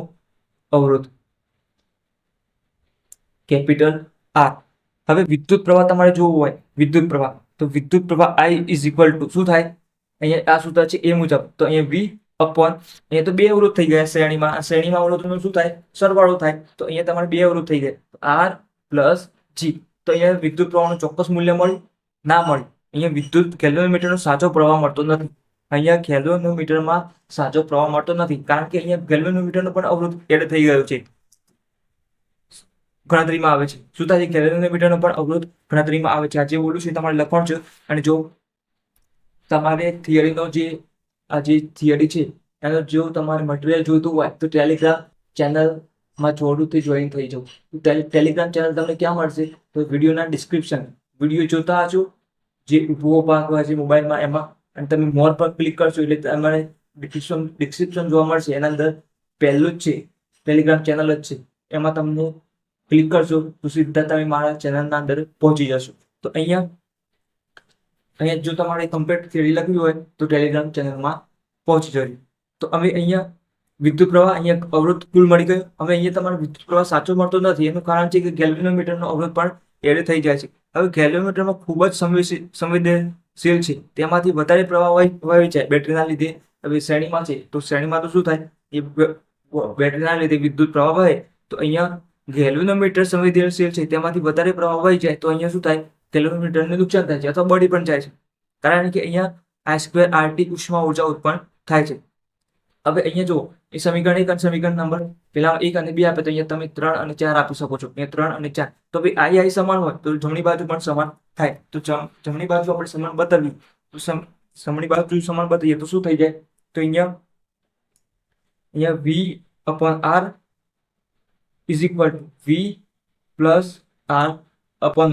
અવરોધ કેપિટલ આર. હવે વિદ્યુત પ્રવાહ તમારે જોવો હોય, તો વિદ્યુત પ્રવાહ આઈ ઇઝ ઇક્વલ ટુ શું થાય, અહીંયા આ સૂત્ર છે એ મુજબ. તો અહીંયા વી અપોન, અહીંયા તો બે અવરોધ થઈ ગયા શ્રેણીમાં અવરોધનો શું થાય, સરવાળો થાય. તો અહીંયા તમારે બે અવરોધ થઈ ગયા, આર પ્લસ જી. તો અહીંયા વિદ્યુત પ્રવાહનું ચોક્કસ મૂલ્ય મળ્યું, ના મળ્યું. અહીંયા ગેલ્વેનોમીટરનો સાચો પ્રવાહ મળતો નથી. અહીંયા ગેલ્વેનોમીટરમાં સાચો પ્રવાહ મળતો નથી, કારણ કે અહીંયા ગેલ્વેનોમીટરનો પણ અવરોધ એડ થઈ ગયો છે, ગણતરીમાં આવે છે. શું થાય છે, ગેલ્વેનોમીટરનો પણ અવરોધ ગણતરીમાં આવે છે. આ જે બોલું છે તમારે લખવાનું છે. અને જો તમારે થિયરીનો જે થિયરી છે એનો જો તમારે મટીરિયલ જોઈતું હોય તો ટેલિગ્રામ ચેનલમાં જરૂરથી જોઈન થઈ જાઓ. ટેલિગ્રામ ચેનલ તમને ક્યાં મળશે, તો વિડીયોના ડિસ્ક્રિપ્શન, વિડીયો જોતા હશો જે ઊભો ભાગ હોય છે મોબાઈલમાં, એમાં અને તમે મોર પર ક્લિક કરશો એટલે તમારે ડિસ્ક્રિપ્શન જોવા મળશે. એના અંદર પહેલું જ છે, ટેલિગ્રામ ચેનલ જ છે. એમાં તમને ક્લિક કરશો તો સીધા તમે મારા ચેનલના અંદર પહોંચી જશો. તો અહીંયા જો તમારે કમ્પ્લીટ થિયરી લખવી હોય તો ટેલિગ્રામ ચેનલમાં પહોંચી જજો. તો હવે અહીંયા વિદ્યુત પ્રવાહ, અહીંયા અવરોધ કુલ મળી ગયો. હવે અહીંયા તમારે વિદ્યુત પ્રવાહ સાચો મળતો નથી, એનું કારણ છે કે ગેલ્વેનોમીટરનો અવરોધ પણ એડ થઈ જાય છે. હવે ગેલ્વેનોમીટરમાં ખૂબ જ સંવેદનશીલ છે, તેમાંથી વધારે પ્રવાહ વહી જાય બેટરીના લીધે. હવે શ્રેણીમાં છે તો શ્રેણીમાં તો શું થાય, એ બેટરીના લીધે વિદ્યુત પ્રવાહ વહે. તો અહીંયા ગેલ્વેનોમીટર સંવેદનશીલ છે, તેમાંથી વધારે પ્રવાહ વહી જાય તો અહીંયા શું થાય, ગેલ્વેનોમીટરને નુકસાન થાય છે અથવા બળી પણ જાય છે, કારણ કે અહીંયા I2RT ઉષ્મા ઉર્જા ઉત્પન્ન થાય છે. હવે અહીંયા જુઓ, એ સમીકરણ 1 અને સમીકરણ નંબર પેલા 1 અને 2 આપે તો અહીંયા તમે 3 અને 4 આપી શકો છો. અહીંયા 3 અને 4, તો ભાઈ આઈ સમાન હોય તો જમણી બાજુ પણ સમાન થાય. તો જમણી બાજુ આપણે સમાન બતાવીએ તો જમણી બાજુ સમાન બતાવીએ તો શું થઈ જાય, તો અહીંયા V upon R is equal to V plus R upon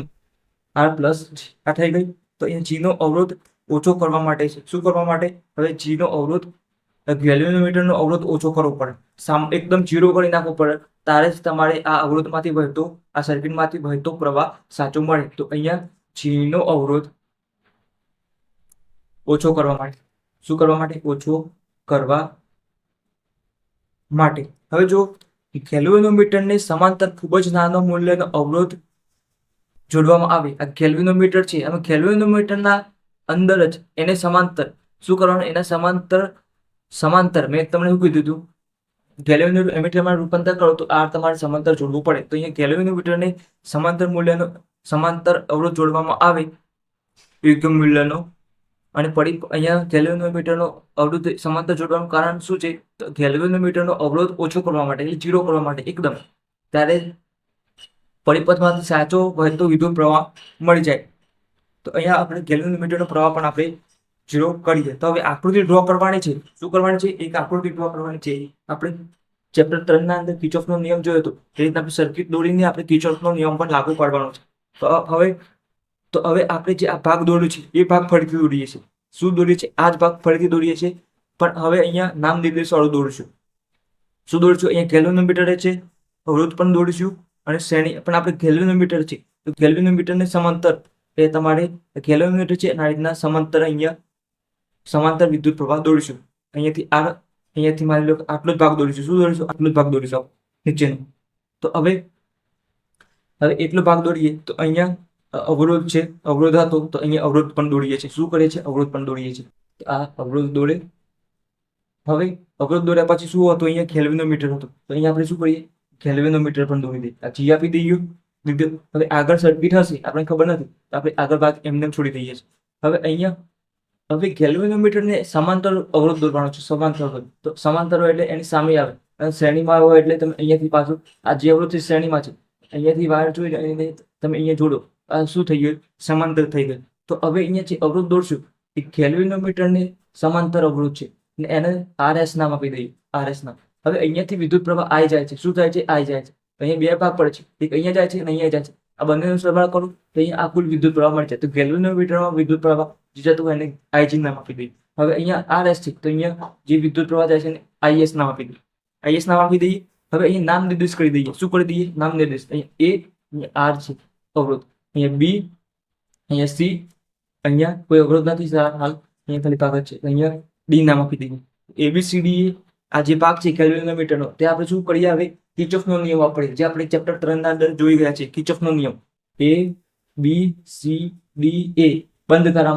R plus G. આ થઈ ગઈ. તો અહીંયા જીનો અવરોધ ઓછો કરવા માટે છે. શું કરવા માટે, હવે જીનો અવરોધ, ગેલ્વેનોમીટરનો અવરોધ ઓછો કરવો પડે, એકદમ 0 કરી નાખવો પડે, ત્યારે જ તમારે આ અવરોધમાંથી વહેતો, આ સર્કિટમાંથી વહેતો પ્રવાહ સાચો મળે. તો અહીંયા જીનો અવરોધ ઓછો કરવા માટે, શું કરવા માટે, ઓછો કરવા માટે. હવે જો ગેલ્વેનોમીટરને સમાંતર ખૂબ જ નાનો મૂલ્યનો અવરોધ જોડવામાં આવે, આ ગેલ્વેનોમીટર છે, અને ગેલ્વેનોમીટરના અંદર જ એને સમાંતર શું કરવાનું, એના સમાંતર મેં તમને શું કીધું હતું, ગેલ્વેનોમીટરમાં રૂપાંતર કરો તો આ તમારે સમાંતર જોડવું પડે. તો અહીંયા ગેલ્વેનોમીટરને સમાંતર અવરોધ જોડવામાં આવે યોગ્ય મૂલ્યનો, અને અહીંયા ગેલ્વેનોમીટરનો અવરોધ સમાંતર જોડવાનું કારણ શું છે, તો ગેલ્વેનોમીટરનો અવરોધ ઓછો કરવા માટે, એટલે 0 કરવા માટે એકદમ, ત્યારે પરિપથમાંથી સાચો વહેતો વિદ્યુત પ્રવાહ મળી જાય. તો અહીંયા આપણે ગેલ્વેનોમીટરનો પ્રવાહ પણ આપણે 0 કરીએ. તો હવે આકૃતિ ડ્રો કરવાની છે. શું કરવાની છે, એક આકૃતિ ડ્રો કરવાની છે. આપણે ચેપ્ટર 3 ના અંદર કિર્ચોફનો નિયમ જોયો હતો, એ રીતના આપણે સર્કિટ દોરીને આપણે કિર્ચોફનો નિયમ પણ લાગુ પાડવાનો છે. તો હવે આપણે જે આ ભાગ દોર્યો છે એ ભાગ ફરીથી દોરીએ છીએ. શું દોરીએ છીએ, આ જ ભાગ ફરીથી દોરીએ છીએ, પણ હવે અહીંયા નામ નિર્દેશ વાળું દોરીશું. શું દોરીશું, અહીંયા ગેલ્વેનોમીટર છે, અવરોધ પણ દોરીશું, અને શ્રેણી પણ આપણે ગેલ્વેનોમીટર છે, તો ગેલ્વેનોમીટરને સમાંતર એ તમારે ગેલ્વેનોમીટર છે અને આ રીતના સમાંતર વિદ્યુત પ્રવાહ દોરીશું. અહીંયાથી માની લો આટલો જ ભાગ દોરીશું. શું દોરીશું, આટલો જ ભાગ દોરીશું નીચેનો. તો હવે એટલો ભાગ દોરીએ તો અહીંયા અવરોધ છે, અવરોધ હતો, તો અહીંયા અવરોધ પણ દોરીએ છીએ. શું કરીએ છીએ, અવરોધ પણ દોરીએ છીએ. આ અવરોધ દોરે. હવે અવરોધ દોર્યા પછી શું હતું, અહીંયા ગેલ્વેનોમીટર હતું, તો અહીંયા આપણે શું કરીએ, ગેલ્વેનોમીટર પણ દોરી દઈએ. આ જી આપી દઈએ. હવે આગળ સર્કિટ હશે, આપણે ખબર નથી, તો આપણે આગળ ભાગ એમને છોડી દઈએ છીએ. હવે ગેલ્વેનોમીટરને સમાંતર અવરોધ દોરવાનો છે, સમાંતર અવરોધ. તો સમાંતર હોય એટલે એની સામે આવે, અને શ્રેણીમાં હોય એટલે તમે અહીંયાથી પાછું આ જે અવરોધ છે શ્રેણીમાં છે, અહીંયાથી વાયર જોઈ અને તમે અહીંયા જોડો, આ શું થઈ ગયું, સમાંતર થઈ ગયું. તો હવે અહીંયા જે અવરોધ દોરશું એ ગેલ્વેનોમીટરને સમાંતર અવરોધ છે, અને એને RS નામ આપી દઈએ, RS નામ. હવે અહીંયાથી વિદ્યુત પ્રવાહ આવી જાય છે. શું થાય છે, આવી જાય છે. અહીંયા બે ભાગ પડે છે, એક અહીંયા જાય છે અને અહીંયા જાય છે. આ બંનેનો સરવાળો કરું તો અહીંયા આ કુલ વિદ્યુત પ્રવાહ મળી જાય. તો ગેલ્વેનોમીટરમાં વિદ્યુત પ્રવાહ જે જતું હોય એને IG નામ આપી દઈએ. હવે અહીંયા RS છે, તો અહીંયા જે વિદ્યુત પ્રવાહ જાય છે એને IS નામ આપી દઈએ. IS નામ આપી દઈએ. હવે અહીંયા નામ નિર્દેશ કરી દઈએ. શું કરી દઈએ, નામ નિર્દેશ. અહીંયા A, અહીંયા R છે અવરોધ, અહીંયા B, અહીંયા C, અહીંયા કોઈ અવરોધ નથી હાલ, અહીંયા ખાલી કાગળ છે, અહીંયા D નામ આપી દઈએ. ABCD આ જે ભાગ છે ગેલ્વેનોમીટરનો, તે આપણે શું કરીએ, હવે કિર્ચોફનો નિયમ વાપરીએ, જે આપણે ચેપ્ટર 3 ના અંદર જોઈ ગયા છે. કિર્ચોફનો નિયમ ABCD A બંધ ગારા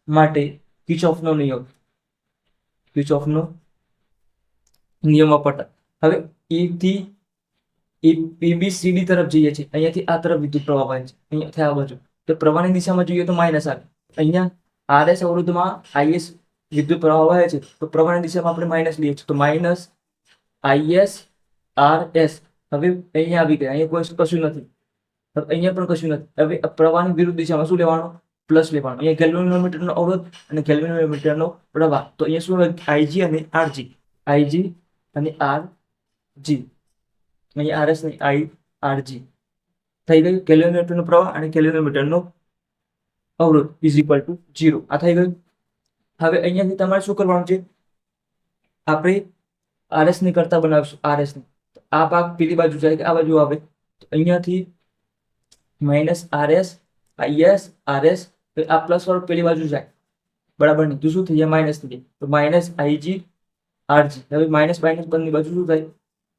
માટે કિર્ચોફનો નિયમ વાપરતા. હવે ABCD તરફ જઈએ છીએ, અહીંયાથી આ તરફ વિદ્યુત પ્રવાહ વહે છે, અહીંયાથી આ બાજુ. તો પ્રવાહની દિશામાં જોઈએ તો માઇનસ આવે. અહીંયા RS અવરોધમાં IS વિદ્યુત પ્રવાહ વહે છે, તો પ્રવાહની દિશામાં આપણે માઇનસ લઈએ છીએ, તો માઇનસ IS RS. હવે અહીંયા આવી ગયા, અહીંયા કશું નથી, અહીંયા પણ કશું નથી. હવે પ્રવાહની વિરુદ્ધ દિશામાં શું લેવાનું, પ્લસ લેવાનું. અહીંયા ગેલ્વેનોમીટરનો અવરોધ અને ગેલ્વેનોમીટરનો પ્રવાહ, તો અહીંયા શું હોય, IG અને RG, IG અને RG, અહીંયા RS ને RG થઈ ગયું. ગેલ્વેનોમીટરનો પ્રવાહ અને ગેલ્વેનોમીટરનો અવરોધ ઇઝ ઇક્વલ ટુ 0. આ થઈ ગયું. હવે અહીંયાથી તમારે શું કરવાનું છે, આપણે RS ની કરતા બનાવીશું. RS ની આ ભાગ પેલી બાજુ જાય, આ બાજુ આવે, તો અહીંયાથી માઇનસ RS IS RS, આ પ્લસ વાળું પેલી બાજુ જાય, બરાબર નહીં, તો શું થઈ જાય, માઇનસ થઈ જાય. તો માઇનસ IG RG. હવે માઇનસ બંને બાજુ શું થાય,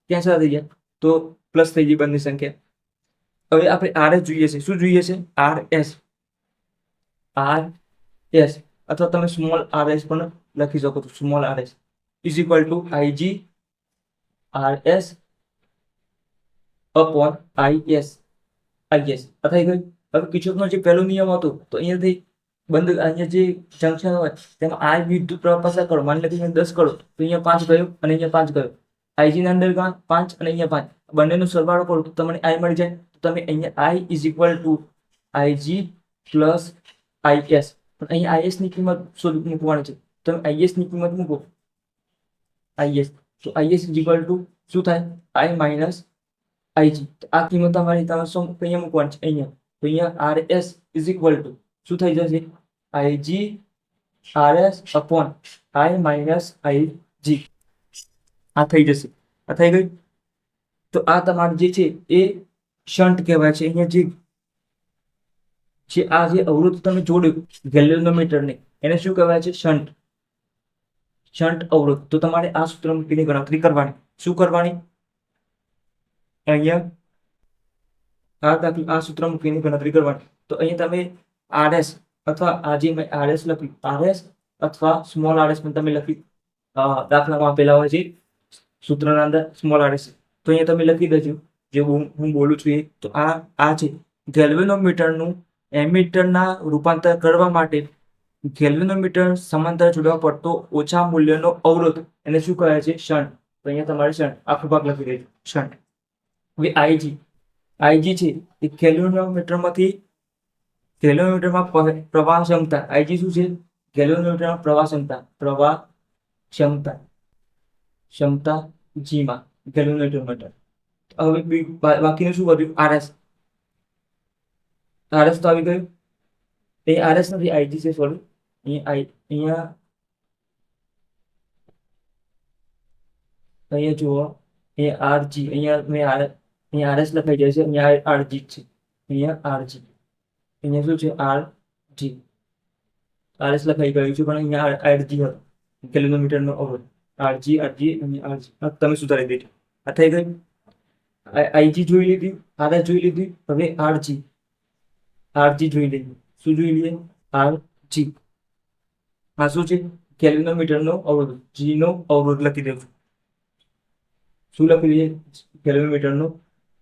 કેન્સલ થઈ જાય, તો પ્લસ થઈ જાય બંને સંખ્યા. હવે આપણે RS જોઈએ છે. શું જોઈએ છે, RS અથવા તમે સ્મોલ RS પણ લખી શકો છો. Small RS is equal two IG RS upon IS. આ થઈ ગયું. હવે કિર્ચોફનો જે પહેલો નિયમ હતો, તો અહીંયાથી અહીંયા જે જંકશન હોય તેમાં આ વિદ્યુત પ્રવાહ પસાર કરો. માની લો કે 10 કરો, તો અહીંયા 5 ગયો અને અહીંયા 5 ગયો. IG ના અંદર 5 અને અહીંયા 5, બંનેનો સરવાળો કરો તો તમને I મળી જાય. તો તમે અહીંયા I is equal two IG plus IS, પણ અહીંયા IS ની કિંમત મૂકવાની છે. તમે IS ની કિંમત મૂકો, IS, તો IS ઇઝ ઇક્વલ ટુ શું થાય, I માઇનસ IG. તો આ કિંમત તમારે અહીંયા મૂકવાની છે, અહીંયા. તો અહીંયા RS ઇઝ ઇક્વલ ટુ શું થઈ જશે, IG RS upon I minus IG. આ થઈ જશે. આ થઈ ગયું. તો આ તમારું જે છે એ શન્ટ કહેવાય છે. અહીંયા આ જે અવરોધ તમે જોડ્યું ગેલ્વેનોમીટરને, એને શું કહેવાય છે, શન્ટ શન્ટ અવરોધ. તો તમારે આ સૂત્ર મૂકીને ગણતરી કરવાની. શું કરવાની? અહીંયા આ સૂત્ર મૂકીને ગણતરી કરવાની. તો અહીંયા તમે RS અથવા આ જે મેં RS લખ્યું, RS અથવા સ્મોલ RS પણ તમે લખી દાખલામાં આપેલા હોય છે સૂત્રના અંદર સ્મોલ RS. તો અહીંયા તમે લખી દેજો જે હું બોલું છું એ. તો આ છે ગેલ્વેનોમીટરનું એમીટરના રૂપાંતર કરવા માટે ગેલ્વેનોમીટર સમાંતર જોડવા પડતો ઓછા મૂલ્યનો અવરોધ એને શું કહે છે? શન્ટ. તો અહીંયા તમારે શન્ટ આખો ભાગ લખી દેજો, શન્ટ. હવે IG છે એ ગેલ્વેનોમીટરમાં પ્રવાહ ક્ષમતા. IG શું છે? ગેલ્વેનોમીટરમાં પ્રવાહ ક્ષમતા G માં ગેલ્વેનોમીટર. હવે બાકીનું શું કર્યું? RS તો આવી ગયું. એ RS નથી, IG છે, સોરી. અહીંયા જુઓ, એ RG, અહીંયા RS લખાઈ જાય છે, અહીંયા RG છે, અહીંયા RG, અહીંયા શું છે? RG, RS લખાઈ ગયું છે પણ અહીંયા RG હતો ગેલ્વેનોમીટરનો અવરોધ. RG અને RG તમે સુધારી દેજો. આ થઈ ગયું. IG જોઈ લીધી, RS જોઈ લીધી. હવે RG જોઈ લઈએ. શું જોઈ લઈએ? RG. આ શું છે? ગેલ્વેનોમીટરનો અવરોધ, G નો અવરોધ લખી દઉં છું. શું લખી લઈએ? ગેલ્વેનોમીટરનો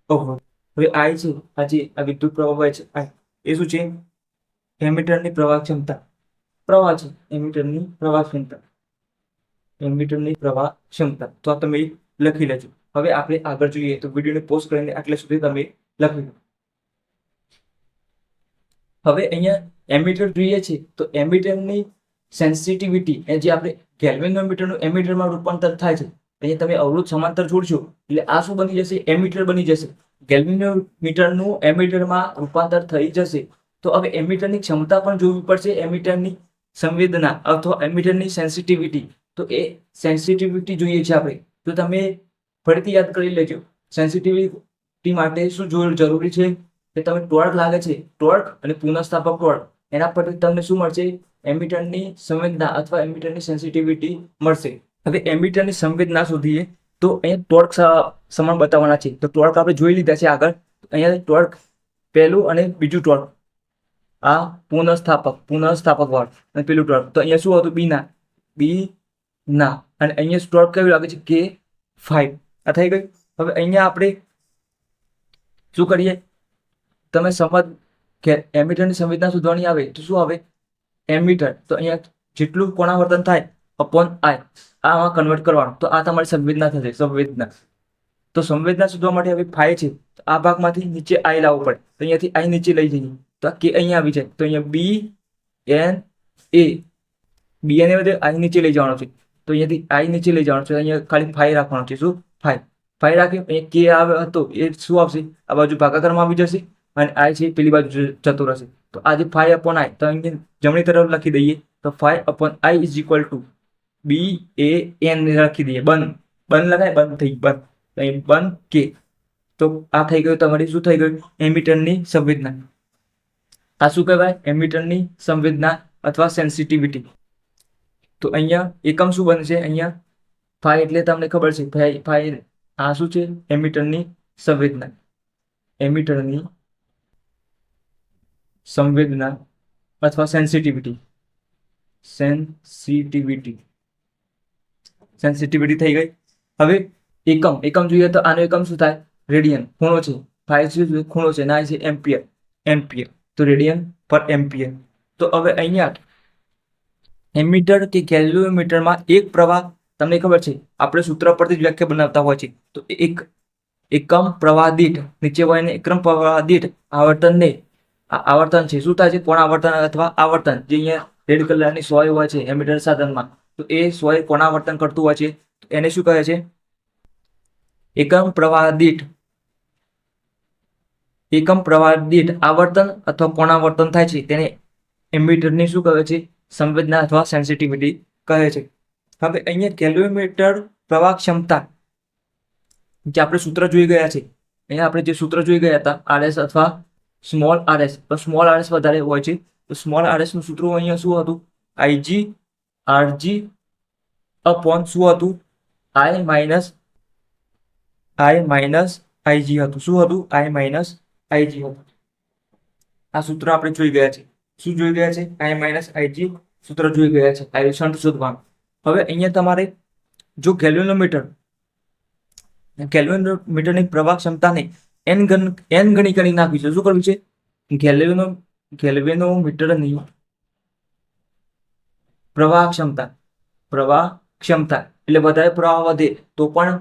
અવરોધ. હવે I છે, આ વિદ્યુત પ્રવાહ છે I. એ શું છે? એમીટરની પ્રવાહ ક્ષમતા. પ્રવાહ છે, એમીટરની પ્રવાહ ક્ષમતા. તો આ તમે લખી લેજો. હવે આપણે આગળ જોઈએ. તો વિડીયોને પોઝ કરીને આટલે સુધી તમે લખી લો. હવે અહીંયા એમીટર જોઈએ છે. તો એમીટરની સેન્સિટિવિટી જે આપણે ગેલ્વેનોમીટરનું એમીટરમાં રૂપાંતર થાય છે. અહીંયા તમે અવરોધ સમાંતર જોડશો એટલે આ શું બની જશે? એમીટર બની જશે. ગેલ્વેનોમીટરનું એમીટરમાં રૂપાંતર થઈ જશે. તો હવે એમીટરની ક્ષમતા પણ જોવી પડશે, એમીટરની સંવેદના અથવા એમીટરની સેન્સિટિવિટી. તો એ સેન્સિટિવિટી જોઈએ છે આપણે. તો તમે ફરીથી યાદ કરી લેજો. સેન્સિટિવિટી માટે શું જરૂરી છે? કે તમે ટોર્ક લાગે છે, ટોર્ક અને પુનઃસ્થાપક ટોર્ક, એના પરથી તમને શું મળશે? એમીટરની સંવેદના અથવા એમીટરની સેન્સિટિવિટી મળશે. હવે એમીટરની સંવેદના શોધીએ તો અહીંયા ટોર્ક સમાન બતાવવાના છે. તો ટોર્ક આપણે જોઈ લીધા છે આગળ. અહીંયા ટોર્ક પહેલું અને બીજું ટોર્ક, આ પુનઃસ્થાપક વાળ અને પેલું ટોર્ક. તો અહીંયા શું હતું? બી ના. અને અહીંયા ટોર્ક કયું લાગે છે? K5. આ થઈ ગયું. હવે અહીંયા આપણે શું કરીએ? તમે સમજ કે એમીટરની સંવેદના શોધવાની આવે તો શું આવે? એમીટર. તો અહીંયા જેટલું કોણાવર્તન થાય અપોન I, આમાં કન્વર્ટ કરવાનું. તો આ તમારી સંવેદના થશે, સંવેદના. તો સંવેદના શોધવા માટે હવે phi છે, તો આ ભાગમાંથી નીચે I લાવવું પડે. તો અહીંયાથી I નીચે લઈ જઈએ તો આ K અહીંયા આવી જાય. તો અહીંયા BN એ બધે I નીચે લઈ જવાનું છે. તો અહીંયાથી I નીચે લઈ જવાનું છે. અહીંયા ખાલી phi રાખવાનું છે. શું? phi રાખ્યું. અહીંયા K આવે હતો એ શું આવશે? આ બાજુ ભાગાકારમાં આવી જશે અને I છે પેલી બાજુ જતો રહેશે. તો આ જે phi upon I, તો અહીંયા જમણી તરફ લખી દઈએ. તો phi upon I is equal to BAN લખી દઈએ. બંધ લખાય, બંધ થઈ બંધ. અહીં બંધ K. તો આ થઈ ગયું તમારી શું થઈ ગયું? એમીટરની સંવેદના. આ શું કહેવાય? એમીટરની સંવેદના અથવા સેન્સિટિવિટી. તો અહીંયા એકમ શું બનશે? અહીંયા phi એટલે તમને ખબર છે, phi આ શું છે? એમીટરની સંવેદના. એમીટરની સંવેદના અથવા સેન્સિટિવિટી. સેન્સિટિવિટી થઈ ગઈ. હવે એકમ જોઈએ તો આનો એકમ શું થાય? રેડિયન. ખૂણો છે, phi શું ખૂણો છે, ના છે એમ્પિયર. તો રેડિયન પર એમ્પિયર. તો હવે અહીંયા એમીટર કે ગેલ્વેનોમીટરમાં એક પ્રવાહ, તમને ખબર છે આપણે સૂત્ર પરથી જ વ્યાખ્યા બનાવતા હોય છે. તો એકમ પ્રવાહ દીઠ, નીચે હોય ને એકમ પ્રવાહ દીઠ આવર્તનને, આવર્તન છે શું થાય છે? કોણાવર્તન અથવા આવર્તન. જે અહીંયા રેડ કલરની સોય હોય છે એમીટર સાધનમાં, તો એ સોય કોણાવર્તન કરતું હોય છે. તો એને શું કહે છે? એકમ પ્રવાહ દીઠ આવર્તન અથવા કોણાવર્તન થાય છે તેને એમીટરની શું કહે છે? સંવેદના અથવા સેન્સિટિવિટી કહે છે. હવે અહીંયા ગેલ્વેનોમીટર પ્રવાહ ક્ષમતા જે આપણે સૂત્ર જોઈ ગયા છે, અહીંયા આપણે જે સૂત્ર જોઈ ગયા હતા RS અથવા સ્મોલ RS, તો સ્મોલ RS વધારે હોય છે. તો સ્મોલ RS નું સૂત્ર અહીંયા શું હતું? IG RG અપોન શું હતું, આઈ માઇનસ આઈજી હતું. શું હતું? આઈ માઇનસ આઈજી હતું. આ સૂત્ર આપણે જોઈ ગયા છે. શું જોઈ ગયા છે? આઈ માઇનસ આઈજી સૂત્ર જોઈ ગયા છે. આ શન્ટ શોધવાનું. હવે અહીંયા તમારે જો કેલ્વિનોમીટરની પ્રવાહ ક્ષમતાને n ગણી કરી નાખવી છે. શું કરવું છે? કેલ્વિનોમીટરની પ્રવાહ ક્ષમતા એટલે વધારે પ્રવાહ વધે તો પણ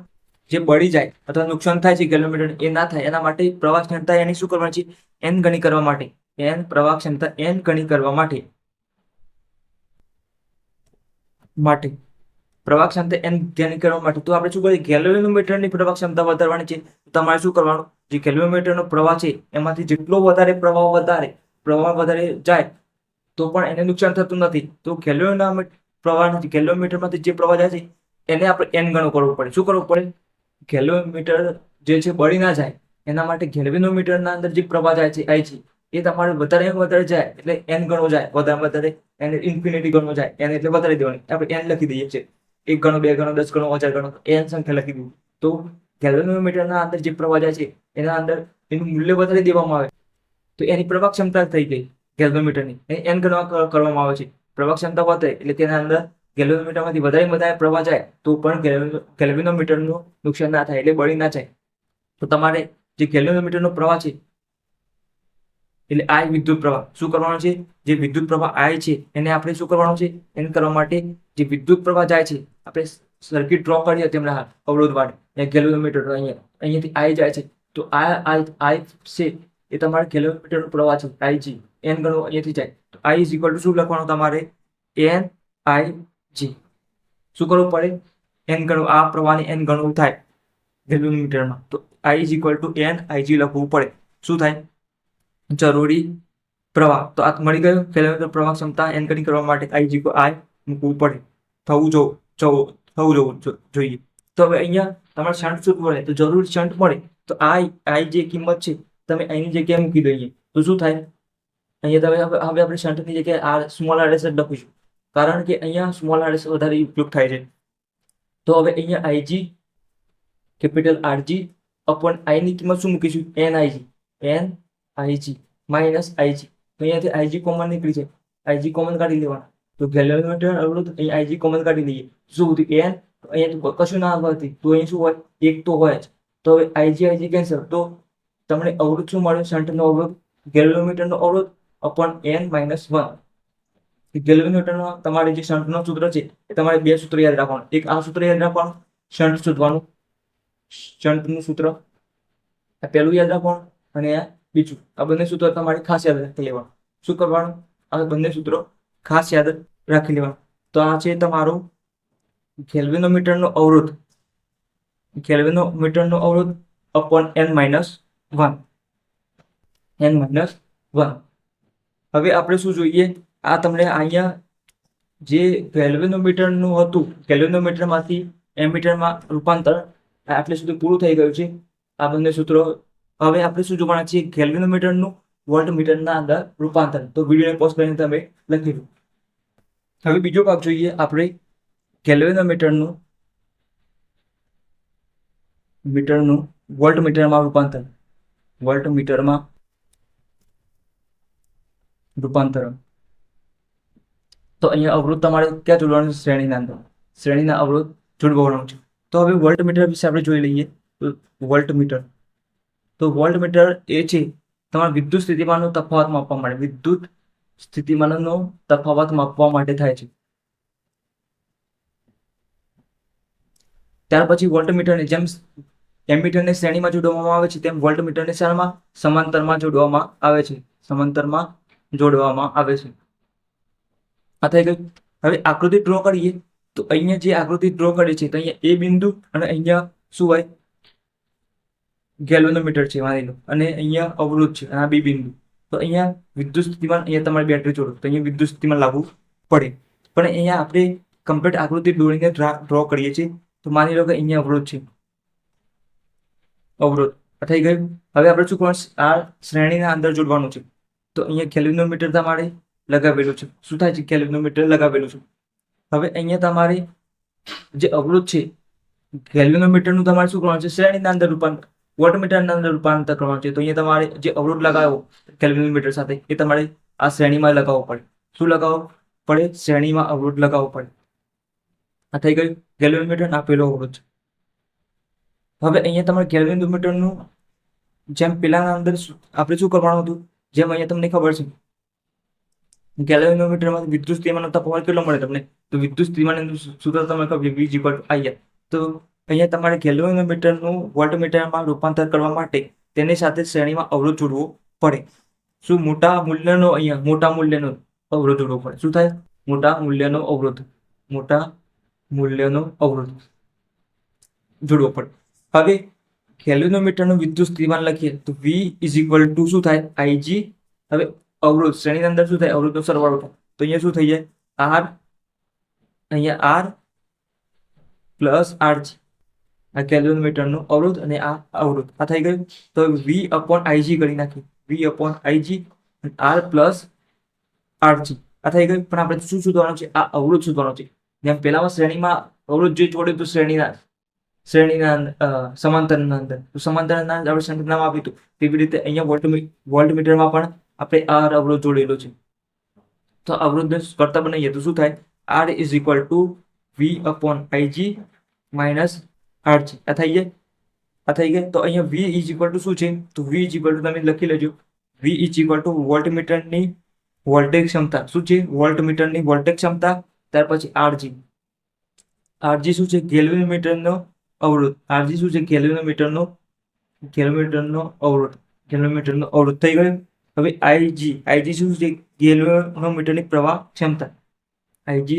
જે બળી જાય અથવા નુકસાન થાય છે કેલ્વિનોમીટર એ ના થાય એના માટે પ્રવાહ ક્ષમતા એની શું કરવાની છે? n ગણી કરવા માટે પ્રવાહ ક્ષમતા n ગણી કરવા માટે પ્રવાહ ક્ષમતા n ગણી કરવા માટે તો આપણે શું કરીએ? કેલ્વિનોમીટરની પ્રવાહ ક્ષમતા વધારવાની છે. તમારે શું કરવાનું? જે કેલ્વિનોમીટરનો પ્રવાહ છે એમાંથી જેટલો વધારે પ્રવાહ વધારે જાય તો પણ એને નુકસાન થતું નથી. તો કેલ્વિનોમીટરમાંથી જે પ્રવાહ જાય છે એને આપણે n ગણો કરવું પડે. શું કરવું પડે? કેલ્વિનોમીટર જે છે બળી ના જાય એના માટે કેલ્વિનોમીટરના અંદર જે પ્રવાહ જાય છે Ig એ તમારે વધારે જાય એટલે n ગણો જાય. વધારે એને ઇન્ફિનિટી ગણો જાય. n એટલે વધારે દેવાની. આપણે n લખી દઈએ છીએ. 1 ગણો, 2 ગણો, 10 ગણો, 1000 ગણો n સંખ્યા લખી દીધી. તો કેલ્વિનોમીટરના અંદર જે પ્રવાહ જાય છે એના અંદર એનું મૂલ્ય વધારે દેવામાં આવે તો એની પ્રવાહ ક્ષમતા થઈ ગઈ કેલ્વિનોમીટરની. n ગણવા કરવામાં આવે છે. પ્રવાહ ક્ષમતા વધે એટલે તેના અંદર કેલ્વિનોમીટરમાંથી વધારે પ્રવાહ જાય તો પણ કેલ્વિનોમીટરનું નુકસાન ના થાય એટલે બળી ના જાય. તો તમારે જે કેલ્વિનોમીટરનો પ્રવાહ છે એટલે I વિદ્યુત પ્રવાહ શું કરવાનો છે? જે વિદ્યુત પ્રવાહ I છે એને આપણે શું કરવાનું છે? એને કરવા માટે જે વિદ્યુત પ્રવાહ જાય છે આપણે સર્કિટ ડ્રો કરીએ તેમના અવરોધ વાળી કેલ્વિનોમીટર અહીંયાથી I જાય છે તો I છે એ તમારે કેલ્વિનોમીટરનો પ્રવાહ છે Ig n ગણો અહીંયાથી જાય તો I ઇઝ ઇક્વલ ટુ શું લખવાનું તમારે? n Ig. શું કરવું પડે? n ગણો આ પ્રવાહને n ગણવું થાય કેલ્વિનોમીટરમાં તો I is equal two n Ig લખવું પડે. શું થાય? જરૂરી પ્રવાહ. તો આ મળી ગયો. કેલ્વિનોમીટર પ્રવાહ ક્ષમતા n ગણી કરવા માટે I મૂકવું પડે. થવું જોઈએ. તો હવે અહીંયા તમારે શન્ટ શોધવું પડે તો જરૂરી શન્ટ મળે તો I જે કિંમત છે તમે અહીંની જગ્યાએ મૂકી દઈએ તો શું થાય? અહીંયા હવે આપણે શન્ટની જગ્યાએ સ્મોલ RS લખીશું કારણ કે અહીંયા સ્મોલ RS વધારે ઉપયોગ થાય છે. તો હવે અહીંયા Ig capital RG upon I ની કિંમત શું મૂકીશું? NIG minus IG. તો અહીંયાથી IG કોમન નીકળી જાય. IG કોમન કાઢી લેવાના. તો કેલ્વિનોમીટર અવરોધ અહીં IG કોમન કાઢી લઈએ. શું હતું? n. અહીંયા કશું ના આવવાથી તો અહીં શું હોય? 1 તો હોય જ. તો હવે IG કેન્સલ. તો તમને અવરોધ શું મળે? શન્ટનો અવરોધ કેલ્વિનોમીટરનો અવરોધ અપોન n માઇનસ 1. કેલ્વિનોમીટરનો તમારે જે શન્ટનો સૂત્ર છે એ તમારે 2 સૂત્ર યાદ રાખવાનું. એક આ સૂત્ર યાદ રાખવાનું શન્ટ શોધવાનું. શન્ટનું સૂત્ર આ પહેલું યાદ રાખવાનું અને આ બીજું. આ બંને સૂત્રો તમારે ખાસ યાદ રાખી લેવાનું. શું કરવાનું? આ બંને સૂત્રો ખાસ યાદ રાખી લેવાનું. તો આ છે તમારું કેલ્વિનોમીટરનો અવરોધ અપોન n માઇનસ 1. હવે આપણે શું જોઈએ? આ તમને અહીંયા જે કેલ્વિનોમીટરનું હતું કેલ્વિનોમીટરમાંથી એમીટરમાં રૂપાંતર આટલે સુધી પૂરું થઈ ગયું છે. આ બંને સૂત્રો. હવે આપણે શું જોવાના છીએ? કેલ્વિનોમીટરનું વોલ્ટમીટરના અંદર રૂપાંતર. તો વિડીયોને પોઝ કરીને તમે લખી લો. હવે બીજો ભાગ જોઈએ આપણે કેલ્વિનોમીટરનું વોલ્ટમીટરમાં રૂપાંતર. તો અહીંયા અવરોધ તમારે ક્યાં જોડવાનું છે? શ્રેણીના અવરોધ જોડવાનું છે. તો હવે વોલ્ટમીટર વિશે આપણે જોઈ લઈએ. તો વોલ્ટમીટર એ છે તમારા વિદ્યુત સ્થિતિમાનનો તફાવત માપવા માટે. વિદ્યુત સ્થિતિમાનનો તફાવત માપવા માટે થાય છે. ત્યાર પછી વોલ્ટમીટરની જેમ એમીટરને શ્રેણીમાં જોડવામાં આવે છે તેમ વોલ્ટમીટરને સમાંતરમાં જોડવામાં આવે છે. આ થઈ ગયું. હવે આકૃતિ ડ્રો કરીએ તો અહીંયા જે આકૃતિ ડ્રો કરી છે તો અહીંયા A બિંદુ અને અહીંયા શું હોય? કેલ્વિનોમીટર છે માની લો અને અહીંયા અવરોધ છે આ B બિંદુ. તો અહીંયા વિદ્યુત સ્થિતિમાન અહીંયા તમારી બેટરી જોડો તો અહીંયા વિદ્યુત સ્થિતિમાન લાગુ પડે. પણ અહીંયા આપણે કમ્પ્લીટ આકૃતિ દોરીને ડ્રો કરીએ છીએ તો માની લો કે અહીંયા અવરોધ છે. થઈ ગયું. હવે આપણે શું કરવાનું? આ શ્રેણીના અંદર જોડવાનું છે. તો અહીંયા કેલ્વિનોમીટર તમારે લગાવેલું છે. શું થાય છે? કેલ્વિનોમીટર લગાવેલું છે. હવે અહીંયા તમારે જે અવરોધ છે ગેલ્વેનોમીટરનું તમારે શું કરવાનું છે, શ્રેણીના અંદર રૂપાંતર, વોલ્ટમીટરના અંદર રૂપાંતર કરવાનું છે. તો અહીંયા તમારે જે અવરોધ લગાવો ગેલ્વેનોમીટર સાથે એ તમારે આ શ્રેણીમાં લગાવવો પડે. શું લગાવવો પડે? શ્રેણીમાં અવરોધ લગાવવો પડે. આ થઈ ગયું ગેલ્વેનોમીટર, આપેલો અવરોધ. હવે અહીંયા તમારે ગેલ્વેનોમીટરનું જેમ પેલાના અંદર આપણે શું કરવાનું હતું, જેમ અહીંયા તમને ખબર છે ગેલ્વેનોમીટરમાં વિદ્યુત સ્થિતિમાનનો તફાવત કેટલો મળે તમને, તો વિદ્યુત સ્થિતિમાનનું સૂત્ર તમને ખબર V = I. તો અહીંયા તમારે ગેલ્વેનોમીટરનું વોલ્ટમીટરમાં રૂપાંતર કરવા માટે તેની સાથે શ્રેણીમાં અવરોધ જોડવો પડે. શું? મોટા મૂલ્યનો અવરોધ જોડવો પડે. શું થાય? મોટા મૂલ્યનો અવરોધ જોડવો પડે. હવે ગેલ્વેનોમીટરનું વિદ્યુત સ્થિતિમાન લખીએ તો V = શું થાય? Ig. હવે અવરોધ શ્રેણીની અંદર શું થાય? અવરોધનો સરવાળો થાય. તો અહીંયા શું થઈ જાય? R plus Rg. આ ગેલ્વેનોમીટરનો અવરોધ અને આ અવરોધ આ થઈ ગયું. તો V/Ig કરી નાખીએ. V/Ig R પ્લસ Rg આ થઈ ગયું. પણ આપણે શું શોધવાનું છે? આ અવરોધ શોધવાનો છે. જેમ પહેલામાં શ્રેણીમાં અવરોધ જે જોડે તો શ્રેણીના સમાંતરના અંદર, તો સમાંતરના આપણે શ્રેણી નામ આપ્યું હતું. તેવી રીતે અહીંયા વોલ્ટમીટરમાં પણ આપણે R અવરોધ જોડેલો છે. તો અવરોધને કરતા બનાવીએ તો શું થાય? R = V/Ig માઇનસ Rg આ થઈ જાય. તો અહીંયા V = શું છે? તો V = તમે લખી લેજો. V = વોલ્ટમીટરની વોલ્ટેજ ક્ષમતા. શું છે? વોલ્ટમીટરની વોલ્ટેજ ક્ષમતા. ત્યાર પછી Rg શું છે? ગેલ્વેનોમીટરનો અવરોધ. Rg શું છે? ગેલ્વેનોમીટરનો અવરોધ થઈ ગયો. હવે Ig શું છે? ગેલ્વેનોમીટરની પ્રવાહ ક્ષમતા. Ig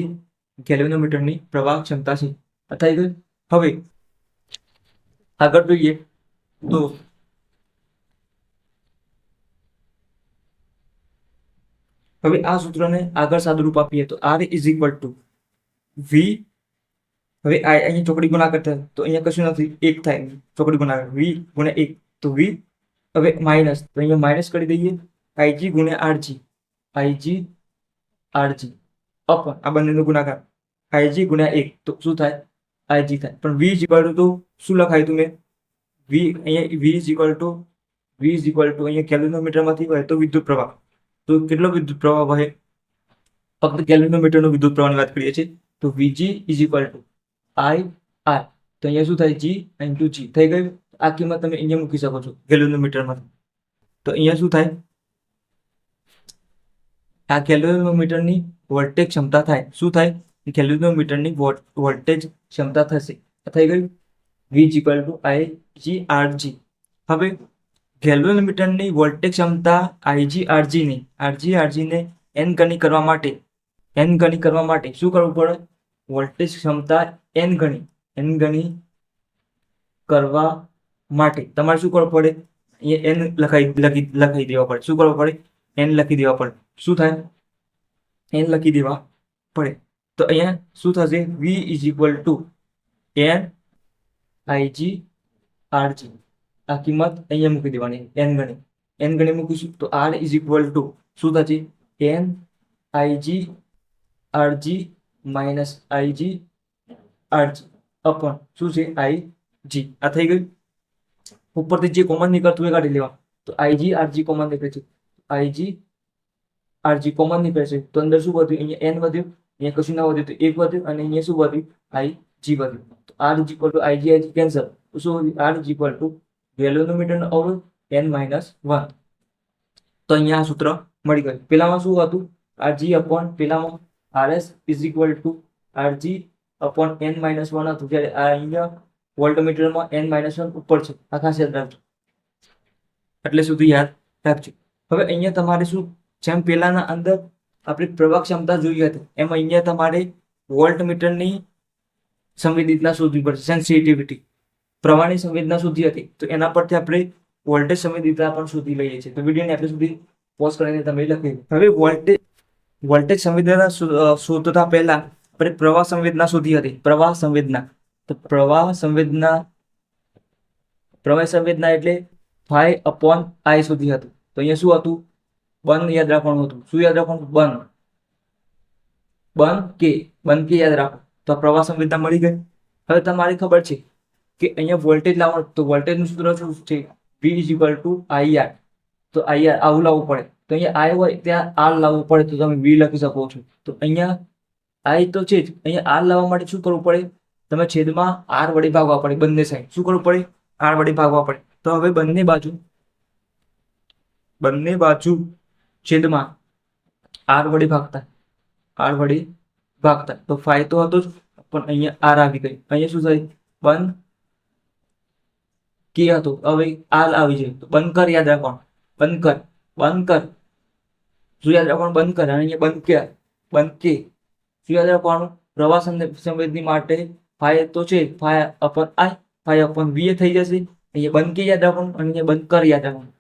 ગેલ્વેનોમીટરની પ્રવાહ ક્ષમતા છે. આ થઈ ગયું. હવે આગળ જોઈએ તો હવે આ સૂત્રને આગળ સાદુરૂપ આપીએ તો R = V. હવે અહીંયા ચોકડી ગુણાકાર થાય તો અહીંયા કશું નથી, 1 થાય. ચોકડી ગુણાકાર V × 1 તો V. હવે માઇનસ તો અહીંયા માઇનસ કરી દઈએ. Ig × Rg અપન આ બંનેનો ગુણાકાર Ig × 1 તો શું થાય? Ig થાય. પણ V = તો શું લખાયું હતું મેં? અહીંયા V = અહીંયા ગેલ્વેનોમીટરમાંથી વહેતો વિદ્યુત પ્રવાહ. તો કેટલો વિદ્યુત પ્રવાહ વહે? ફક્ત ગેલ્વેનોમીટરનો વિદ્યુત પ્રવાહની વાત કરીએ છીએ. તો Vg = IR. તો અહીંયા શું થાય? G × G થઈ ગયું. આ કિંમત તમે અહીંયા મૂકી શકો છો ગેલ્વેનોમીટરમાં. તો અહીંયા શું થાય? આ ગેલ્વેનોમીટરની વોલ્ટેજ ક્ષમતા થાય. શું થાય? ગેલ્વેનોમીટરની વોલ્ટેજ ક્ષમતા થશે. થઈ ગયું. V = IgRg. હવે ગેલ્વેનોમીટરની વોલ્ટેજ ક્ષમતા IgRg ને n ગણી કરવા માટે શું કરવું પડે? વોલ્ટેજ ક્ષમતા n ગણી કરવા માટે તમારે શું કરવું પડે? અહીંયા n લખી દેવા પડે. શું કરવું પડે? n લખી દેવા પડે. શું થાય? n લખી દેવા પડે. તો અહીંયા શું થશે? V = n IgRg. આ કિંમત અહીંયા મૂકી દેવાની n ગણી મૂકીશું તો R = શું થશે? n IgRg માઇનસ IgRg અપન શું છે? Ig. આ થઈ ગયું. ઉપરથી જે કોમન નીકળતું એ કાઢી લેવા. તો IgRg કોમન નીકળે છે. IgRg કોમન નીકળે છે તો અંદર શું વધ્યું? અહીંયા n વધ્યું, અહીંયા કશું ના વધ્યું તો 1 વધ્યું, અને અહીંયા શું વધ્યું? Ig વધ્યું. તો R = Ig કેન્સલ. શું R = ગેલ્વેનોમીટરનો અવરોધ n - 1. તો અહીંયા આ સૂત્ર મળી ગયું. પેલામાં શું હતું? પેલામાં RS = Rg n - 1 હતું. જ્યારે આ અહીંયા વોલ્ટમીટરમાં n - 1 ઉપર છે. આ ખાસ યાદ રાખજો. એટલે સુધી યાદ રાખજો. હવે અહીંયા તમારે શું, જેમ પેલાના અંદર આપણે પ્રવાહ ક્ષમતા જોઈ હતી એમ અહીંયા તમારે વોલ્ટમીટરની સંવેદિતતા શોધવી પડશે. સેન્સિટિવિટી પ્રવાહની સંવેદના શોધી હતી તો એના પરથી આપણે વોલ્ટેજ સંવેદિતતા પણ શોધી લઈએ છીએ. તો વિડીયોને આપણે સુધી પોઝ કરીને તમે લખી. હવે વોલ્ટેજ સંવેદના શોધતા પહેલા આપણે પ્રવાહ સંવેદના શોધી હતી. પ્રવાહ સંવેદના એટલે phi/I શોધી હતી. તો અહીંયા શું હતું? બન યાદ રાખવાનું હતું. શું યાદ રાખવાનું? બન કે યાદ રાખો. તો આ પ્રવાહ સંવેદના મળી ગઈ. હવે તમારી ખબર છે કે અહીંયા વોલ્ટેજ લાવવાનું, તો વોલ્ટેજનું સૂત્ર શું છે? V = IR. તો IR આવું લાવવું પડે, તો અહીંયા I હોય ત્યાં R લાવવું પડે, તો તમે V લખી શકો છો. તો અહીંયા I તો છે જ, અહીંયા R લાવવા માટે શું કરવું પડે? તમે છેદમાં R વડે ભાગવા પડે. બંને સાઈડ શું કરવું પડે? R વડે ભાગવા પડે. તો હવે બંને બાજુ છેદમાં R વડે ભાગતા તો ફાઈ તો હતો જ, પણ અહીંયા R આવી ગઈ. અહીંયા શું થાય? બંધ કે હતો, હવે R આવી જાય તો બંધ કર. યાદ રાખવાનું, બંધ કર. શું યાદ રાખવાનું? બંધ કર. અને અહીંયા બંધ કે શું યાદ રાખવાનું? પ્રવાહ સંવેદની માટે ફાઈ તો છે, ફાઈ અપોન V થઈ જશે. અહીંયા બંધ કે યાદ રાખવાનું, અને અહીંયા બંધ કર યાદ રાખવાનું.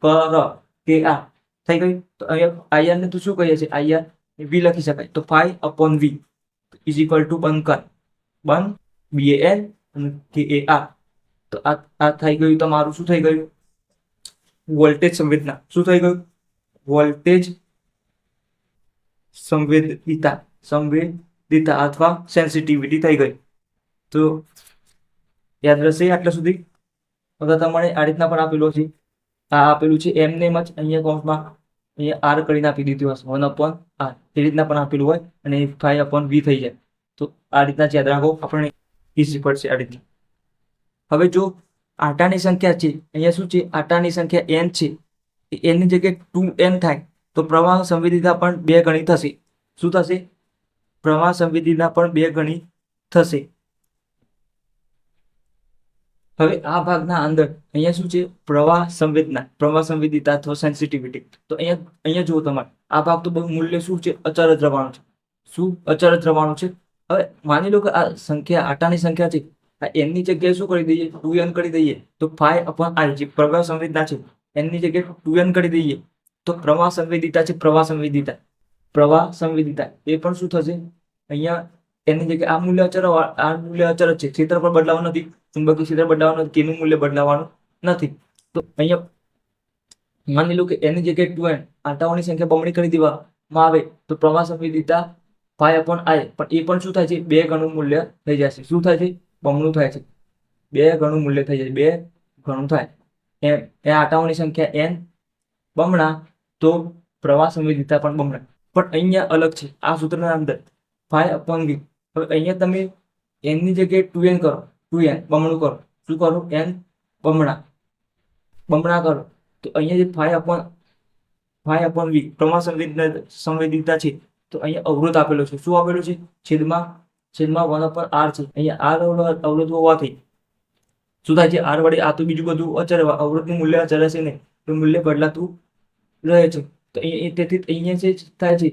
કે આ થઈ ગયું. તો અહીંયા IR ને તો શું કહીએ છીએ? IR V લખી શકાય. તો ફાઈ અપોન V = બંધ કર. બંધ BAN અને KAR. તો આ થઈ ગયું તમારું. શું થઈ ગયું? વોલ્ટેજ સંવેદના. શું થઈ ગયું? વોલ્ટેજ સંવેદિતા અથવા સેન્સિટિવિટી થઈ ગઈ. તો યાદ રહેશે આટલા સુધી. હવે તમારે આ રીતના પણ આપેલું છે, આ આપેલું છે એમને એમ જ, અહીંયા કૌંસમાં અહીંયા R કરીને આપી દીધું હશે, 1/R. એ રીતના પણ આપેલું હોય, અને 5/V થઈ જાય. તો આ રીતના યાદ રાખો, આપણે ઈઝી પડશે આ રીતના. હવે જો આટાની સંખ્યા છે, અહીંયા શું છે? આટાની સંખ્યા n છે, n ની જગ્યાએ 2n થાય તો પ્રવાહ સંવેદિતા પણ 2 ગણી થશે. શું થશે? પ્રવાહ સંવેદિતા પણ 2 ગણી થશે. હવે આ ભાગના અંદર અહીંયા શું છે? પ્રવાહ સંવેદિતા અથવા સેન્સિટિવિટી. તો અહીંયા જુઓ તમારે, આ ભાગ તો બહુ મૂલ્ય શું છે? અચળ જ રહેવાનું છે. શું અચળ જ રહેવાનું છે? હવે માની લો કે આ સંખ્યા આટાની સંખ્યા છે, આ n ની જગ્યાએ શું કરી દઈએ? 2n કરી દઈએ. તો φ/I જે પ્રવાહ સંવેદના છે, n ની જગ્યાએ 2n કરી દઈએ તો પ્રવાહ સંવેદિતા છે, પ્રવાહ સંવેદિતા એ પણ શું થશે? અહીંયા n ની જગ્યાએ આ મૂલ્ય અચળ જ છે. ક્ષેત્રફળ બદલાવાનું નથી, ચુંબકીય ક્ષેત્ર બદલાવાનું નથી, તેનું મૂલ્ય બદલાવાનું નથી. તો અહીંયા માની લો કે n ની જગ્યાએ 2n, આંટાઓની સંખ્યા બમણી કરી દેવામાં આવે તો પ્રવાહ સંવેદિતા φ/I પણ એ પણ શું થાય છે? 2 ગણું મૂલ્ય થઈ જશે. શું થાય છે? બમણું થાય છે. 2 ગણું મૂલ્ય થઈ જાય, 2 ગણું થાય. એ આંટાઓની સંખ્યા n બમણા તો પ્રવાહ સંવેદિતા પણ બમણા. પણ અહીંયા અલગ છે આ સૂત્રના અંદર, φ/V. હવે અહીંયા તમે n ની જગ્યાએ 2n કરો, 2n બમણું કરો. શું કરો? n બમણા કરો. તો અહીંયા જે φ/V પ્રવાહ સંવેદિતા છે, તો અહીંયા અવરોધ આપેલો છે. શું આપેલું છે? છેદમાં 1/R છે. અહીંયા R અવરોધ હોવાથી શું થાય છે? R વડે આ તો બીજું બધું અચળ, અવરોધનું મૂલ્ય અચળ હશે ને, તો મૂલ્ય બદલાતું રહે છે. તો તેથી અહીંયા જે થાય છે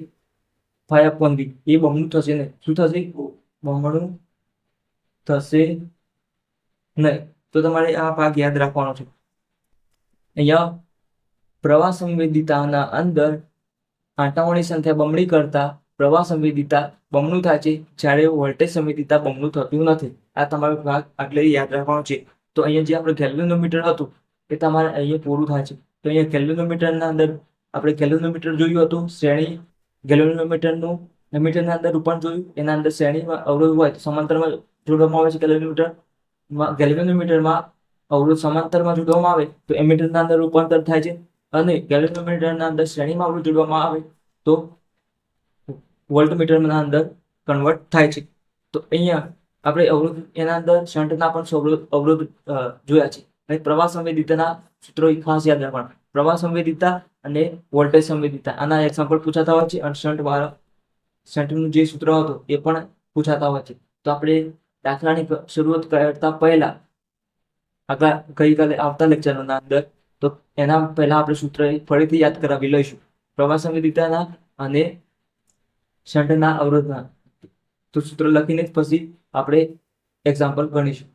φ/V એ બમણું થશે ને. શું થશે? બમણું થશે નહીં. તો તમારે આ ભાગ યાદ રાખવાનો છે. અહીંયા પ્રવાહ સંવેદિતાના અંદર આંટાઓની સંખ્યા બમણી કરતા પ્રવાહ સંવેદિતા બમણું થાય છે, જ્યારે વોલ્ટેજ સંવેદિતા બમણું થતું નથી. આ તમારો ભાગ આટલે યાદ રાખવાનો છે. તો અહીંયા જે આપણે ગેલ્વેનોમીટર હતું એ તમારે અહીંયા પૂરું થાય છે. તો અહીંયા ગેલ્વેનોમીટરના અંદર આપણે ગેલ્વેનોમીટર જોયું હતું, શ્રેણી ગેલ્વેનોમીટરના અંદર રૂપાંતર જોયું. એના અંદર શ્રેણીમાં અવરોધ હોય તો સમાંતરમાં જોડવામાં આવે છે. ગેલ્વેનોમીટરમાં અવરોધ સમાંતરમાં જોડવામાં આવે તો એમીટરના અંદર રૂપાંતર થાય છે, અને ગેલ્વેનોમીટરના અંદર શ્રેણીમાં અવરોધ જોડવામાં આવે તો વોલ્ટમીટરના અંદર કન્વર્ટ થાય છે. તો અહીંયા આપણે અવરોધ એના અંદર શન્ટના પણ અવરોધ જોયા છે. અને પ્રવાહ સંવેદિતાના સૂત્રો ખાસ યાદ રાખવાના, પ્રવાહ સંવેદિતા અને વોલ્ટેજ સંવેદિતા. આના એક્ઝામ્પલ પૂછાતા હોય છે, અને શન્ટનું જે સૂત્ર હતું એ પણ પૂછાતા હોય છે. તો આપણે દાખલાની શરૂઆત કરતા પહેલા ગઈકાલે આવતા લેક્ચરના અંદર તો એના પહેલા આપણે સૂત્ર ફરીથી યાદ કરાવી લઈશું, પ્રવાહ સંવેદિતાના અને શન્ટના અવરોધના. તો સૂત્ર લખીને જ પછી આપણે એક્ઝામ્પલ ગણીશું.